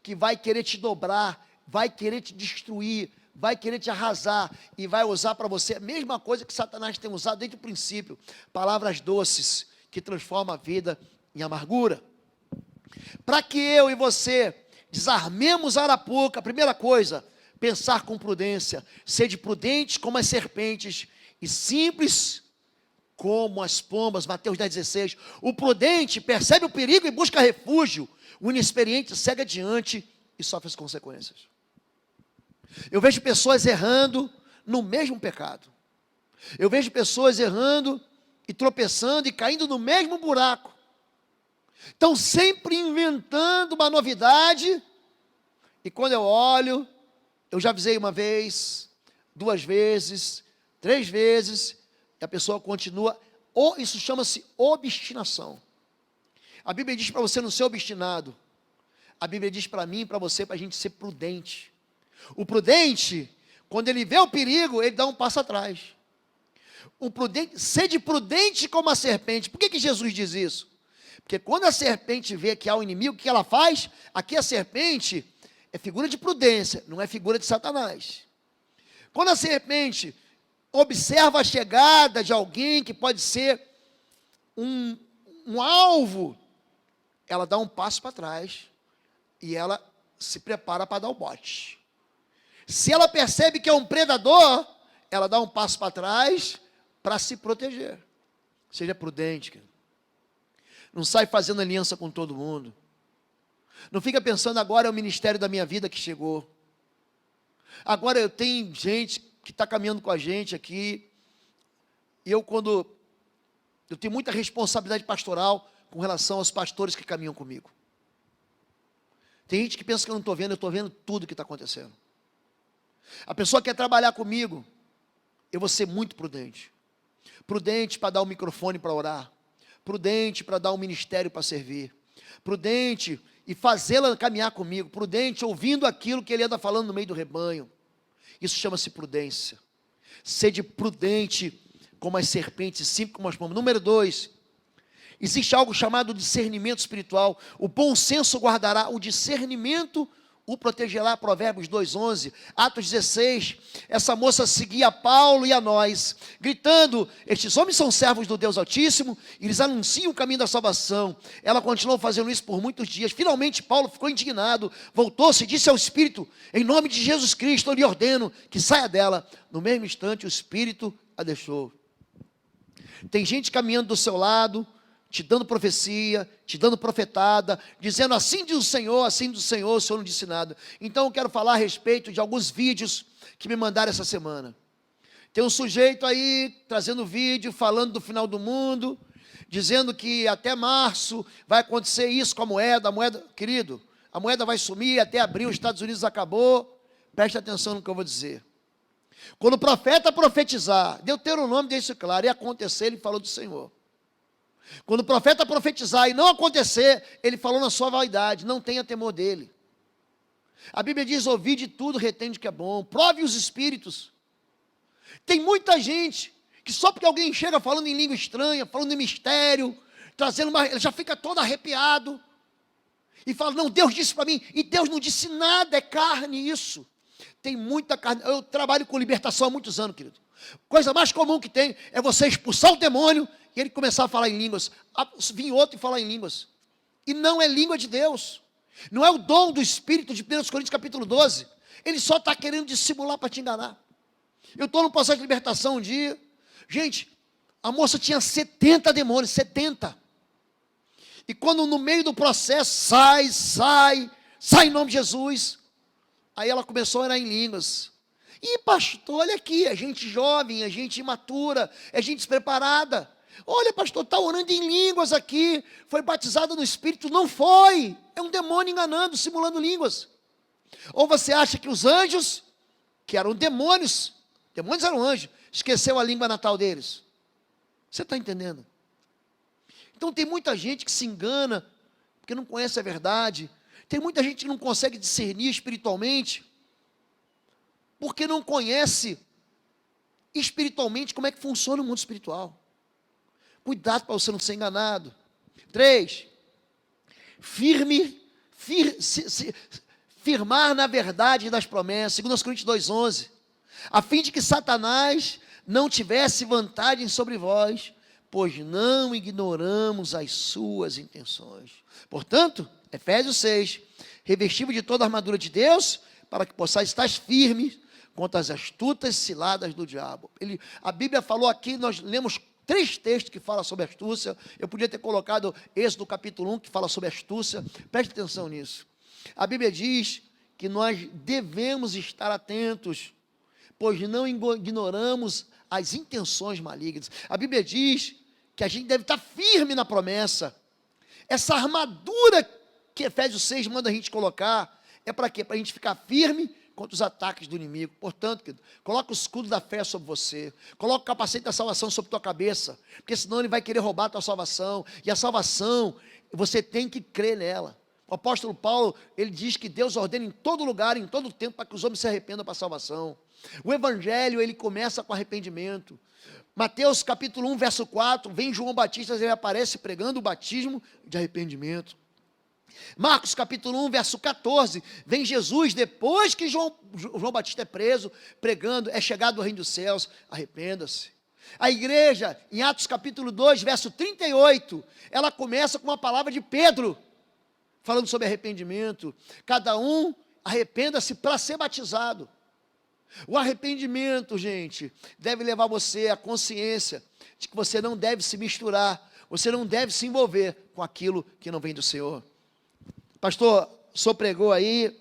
que vai querer te dobrar, vai querer te destruir, vai querer te arrasar e vai usar para você a mesma coisa que Satanás tem usado desde o princípio. Palavras doces que transformam a vida em amargura. Para que eu e você desarmemos a arapuca, a primeira coisa, pensar com prudência, sede prudentes como as serpentes e simples como as pombas. Mateus 10,16. O prudente percebe o perigo e busca refúgio. O inexperiente segue adiante e sofre as consequências. Eu vejo pessoas errando no mesmo pecado. Eu vejo pessoas errando e tropeçando e caindo no mesmo buraco. Estão sempre inventando uma novidade. E quando eu olho, eu já avisei uma vez, 2 vezes, 3 vezes, e a pessoa continua. Isso chama-se obstinação. A Bíblia diz para você não ser obstinado. A Bíblia diz para mim e para você, para a gente ser prudente. O prudente, quando ele vê o perigo, ele dá um passo atrás. O prudente, sede prudente como a serpente. Por que Jesus diz isso? Porque quando a serpente vê que há um inimigo, o que ela faz? Aqui a serpente é figura de prudência, não é figura de Satanás. Quando a serpente observa a chegada de alguém que pode ser um alvo, ela dá um passo para trás e ela se prepara para dar o bote. Se ela percebe que é um predador, ela dá um passo para trás para se proteger. Seja prudente, querido. Não sai fazendo aliança com todo mundo. Não fica pensando, agora é o ministério da minha vida que chegou. Agora eu tenho gente que está caminhando com a gente aqui. E eu tenho muita responsabilidade pastoral com relação aos pastores que caminham comigo. Tem gente que pensa que eu não estou vendo, eu estou vendo tudo que está acontecendo. A pessoa quer trabalhar comigo, eu vou ser muito prudente. Prudente para dar o microfone para orar. Prudente para dar um ministério para servir. Prudente e fazê-la caminhar comigo. Prudente ouvindo aquilo que ele anda falando no meio do rebanho. Isso chama-se prudência. Sede prudente como as serpentes, simples como as pombas. Número 2, existe algo chamado discernimento espiritual. O bom senso guardará, o discernimento o protegerá. Provérbios 2,11. Atos 16, essa moça seguia Paulo e a nós, gritando, estes homens são servos do Deus Altíssimo, e eles anunciam o caminho da salvação. Ela continuou fazendo isso por muitos dias. Finalmente Paulo ficou indignado, voltou-se e disse ao Espírito, em nome de Jesus Cristo, eu lhe ordeno que saia dela. No mesmo instante o Espírito a deixou. Tem gente caminhando do seu lado, te dando profecia, te dando profetada, dizendo assim diz o Senhor, o Senhor não disse nada. Então eu quero falar a respeito de alguns vídeos que me mandaram essa semana. Tem um sujeito aí, trazendo vídeo, falando do final do mundo, dizendo que até março vai acontecer isso com a moeda, querido, a moeda vai sumir, até abril os Estados Unidos acabou, preste atenção no que eu vou dizer. Quando o profeta profetizar, Deuteronômio deixa isso claro, e acontecer, ele falou do Senhor. Quando o profeta profetizar e não acontecer, ele falou na sua vaidade, não tenha temor dele. A Bíblia diz, ouvi de tudo, retém de que é bom, prove os espíritos. Tem muita gente que só porque alguém chega falando em língua estranha, falando em mistério, ele já fica todo arrepiado, e fala, não, Deus disse para mim, e Deus não disse nada, é carne isso. Tem muita carne, eu trabalho com libertação há muitos anos, querido. Coisa mais comum que tem é você expulsar o demônio e ele começar a falar em línguas. Vir outro e falar em línguas. E não é língua de Deus. Não é o dom do Espírito de 1 Coríntios capítulo 12. Ele só está querendo dissimular para te enganar. Eu estou no processo de libertação um dia. Gente, a moça tinha 70 demônios, 70. E quando no meio do processo sai em nome de Jesus. Aí ela começou a orar em línguas. E pastor, olha aqui, é gente jovem, é gente imatura, é gente despreparada. Olha pastor, está orando em línguas aqui, foi batizado no Espírito. Não foi, é um demônio enganando, simulando línguas. Ou você acha que os anjos, que eram demônios eram anjos, esqueceu a língua natal deles? Você está entendendo? Então tem muita gente que se engana, porque não conhece a verdade. Tem muita gente que não consegue discernir espiritualmente, porque não conhece espiritualmente como é que funciona o mundo espiritual. Cuidado para você não ser enganado. 3, firmar na verdade das promessas, 2 Coríntios 2,11, a fim de que Satanás não tivesse vantagem sobre vós, pois não ignoramos as suas intenções. Portanto, Efésios 6, revestido de toda a armadura de Deus, para que possais estar firmes contra as astutas ciladas do diabo. A Bíblia falou aqui, nós lemos 3 textos que falam sobre astúcia. Eu podia ter colocado Êxodo capítulo 1, que fala sobre astúcia. Preste atenção nisso. A Bíblia diz que nós devemos estar atentos, pois não ignoramos as intenções malignas. A Bíblia diz que a gente deve estar firme na promessa. Essa armadura que Efésios 6 manda a gente colocar, é para quê? Para a gente ficar firme contra os ataques do inimigo. Portanto, querido, coloca o escudo da fé sobre você, coloca o capacete da salvação sobre tua cabeça, porque senão ele vai querer roubar a tua salvação, e a salvação, você tem que crer nela. O apóstolo Paulo, ele diz que Deus ordena em todo lugar, em todo tempo, para que os homens se arrependam para a salvação. O evangelho, ele começa com arrependimento. Mateus capítulo 1, verso 4, vem João Batista, ele aparece pregando o batismo de arrependimento. Marcos capítulo 1, verso 14, vem Jesus, depois que João Batista é preso, pregando, é chegado o reino dos céus, arrependa-se. A igreja, em Atos capítulo 2, verso 38, ela começa com uma palavra de Pedro, falando sobre arrependimento. Cada um arrependa-se para ser batizado. O arrependimento, gente, deve levar você à consciência de que você não deve se misturar, você não deve se envolver com aquilo que não vem do Senhor. Pastor, o senhor pregou aí,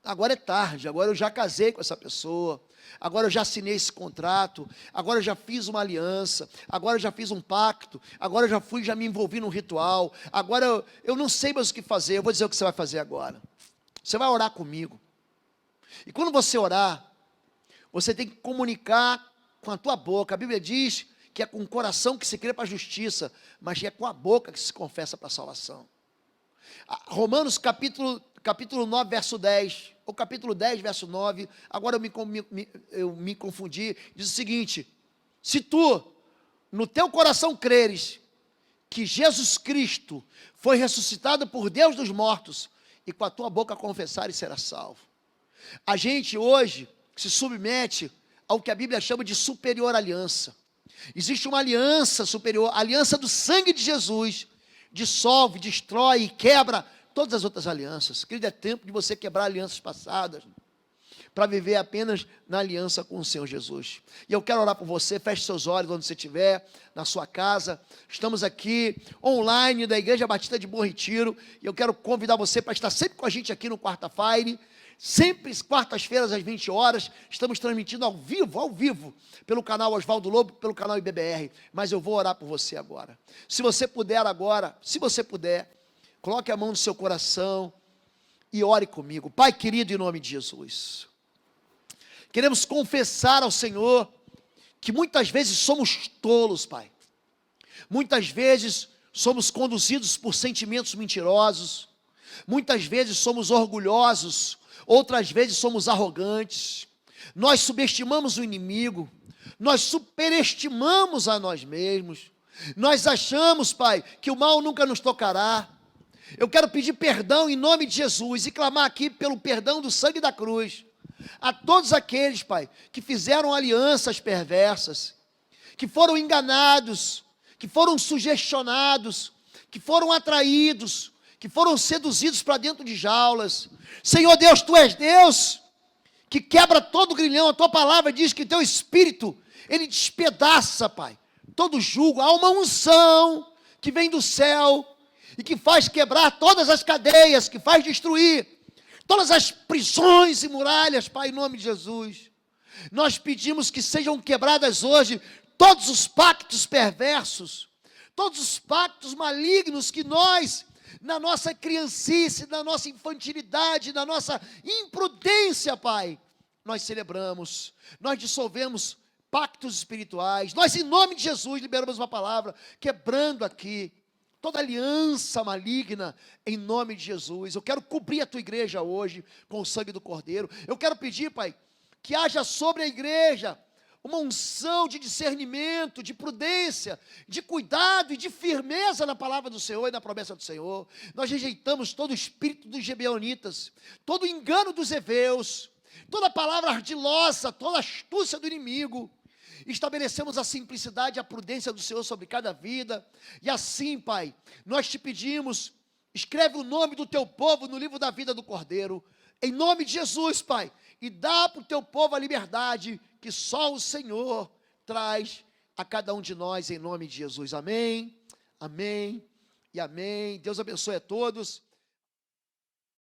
agora é tarde, agora eu já casei com essa pessoa, agora eu já assinei esse contrato, agora eu já fiz uma aliança, agora eu já fiz um pacto, agora eu já me envolvi num ritual, agora eu não sei mais o que fazer. Eu vou dizer o que você vai fazer agora. Você vai orar comigo. E quando você orar, você tem que comunicar com a tua boca. A Bíblia diz que é com o coração que se crê para a justiça, mas é com a boca que se confessa para a salvação. Romanos capítulo 9, verso 10, ou capítulo 10, verso 9, agora eu me confundi, diz o seguinte: se tu, no teu coração creres, que Jesus Cristo foi ressuscitado por Deus dos mortos, e com a tua boca confessares, serás salvo. A gente hoje se submete ao que a Bíblia chama de superior aliança. Existe uma aliança superior, a aliança do sangue de Jesus, dissolve, destrói e quebra todas as outras alianças. Querido, é tempo de você quebrar alianças passadas, para viver apenas na aliança com o Senhor Jesus. E eu quero orar por você. Feche seus olhos onde você estiver, na sua casa. Estamos aqui online da Igreja Batista de Bom Retiro, e eu quero convidar você para estar sempre com a gente aqui no Quarta-feira. Sempre quartas-feiras às 20 horas, estamos transmitindo ao vivo, pelo canal Oswaldo Lobo, pelo canal IBBR, mas eu vou orar por você agora. Se você puder, coloque a mão no seu coração e ore comigo. Pai querido, em nome de Jesus, queremos confessar ao Senhor que muitas vezes somos tolos, Pai. Muitas vezes somos conduzidos por sentimentos mentirosos, muitas vezes somos orgulhosos, outras vezes somos arrogantes, nós subestimamos o inimigo, nós superestimamos a nós mesmos, nós achamos, Pai, que o mal nunca nos tocará. Eu quero pedir perdão em nome de Jesus e clamar aqui pelo perdão do sangue da cruz, a todos aqueles, Pai, que fizeram alianças perversas, que foram enganados, que foram sugestionados, que foram atraídos, que foram seduzidos para dentro de jaulas. Senhor Deus, Tu és Deus que quebra todo grilhão. A Tua palavra diz que Teu Espírito, Ele despedaça, Pai, todo jugo. Há uma unção que vem do céu e que faz quebrar todas as cadeias, que faz destruir todas as prisões e muralhas, Pai, em nome de Jesus. Nós pedimos que sejam quebradas hoje todos os pactos perversos, todos os pactos malignos que nós, na nossa criancice, na nossa infantilidade, na nossa imprudência, Pai, nós celebramos, nós dissolvemos pactos espirituais. Nós, em nome de Jesus, liberamos uma palavra, quebrando aqui toda aliança maligna, em nome de Jesus. Eu quero cobrir a tua igreja hoje com o sangue do Cordeiro. Eu quero pedir, Pai, que haja sobre a igreja uma unção de discernimento, de prudência, de cuidado e de firmeza na palavra do Senhor e na promessa do Senhor. Nós rejeitamos todo o espírito dos gibeonitas, todo o engano dos heveus, toda palavra ardilosa, toda astúcia do inimigo. Estabelecemos a simplicidade e a prudência do Senhor sobre cada vida. E assim, Pai, nós te pedimos, escreve o nome do teu povo no livro da vida do Cordeiro, em nome de Jesus, Pai, e dá para o teu povo a liberdade que só o Senhor traz a cada um de nós, em nome de Jesus. Amém, amém e amém. Deus abençoe a todos.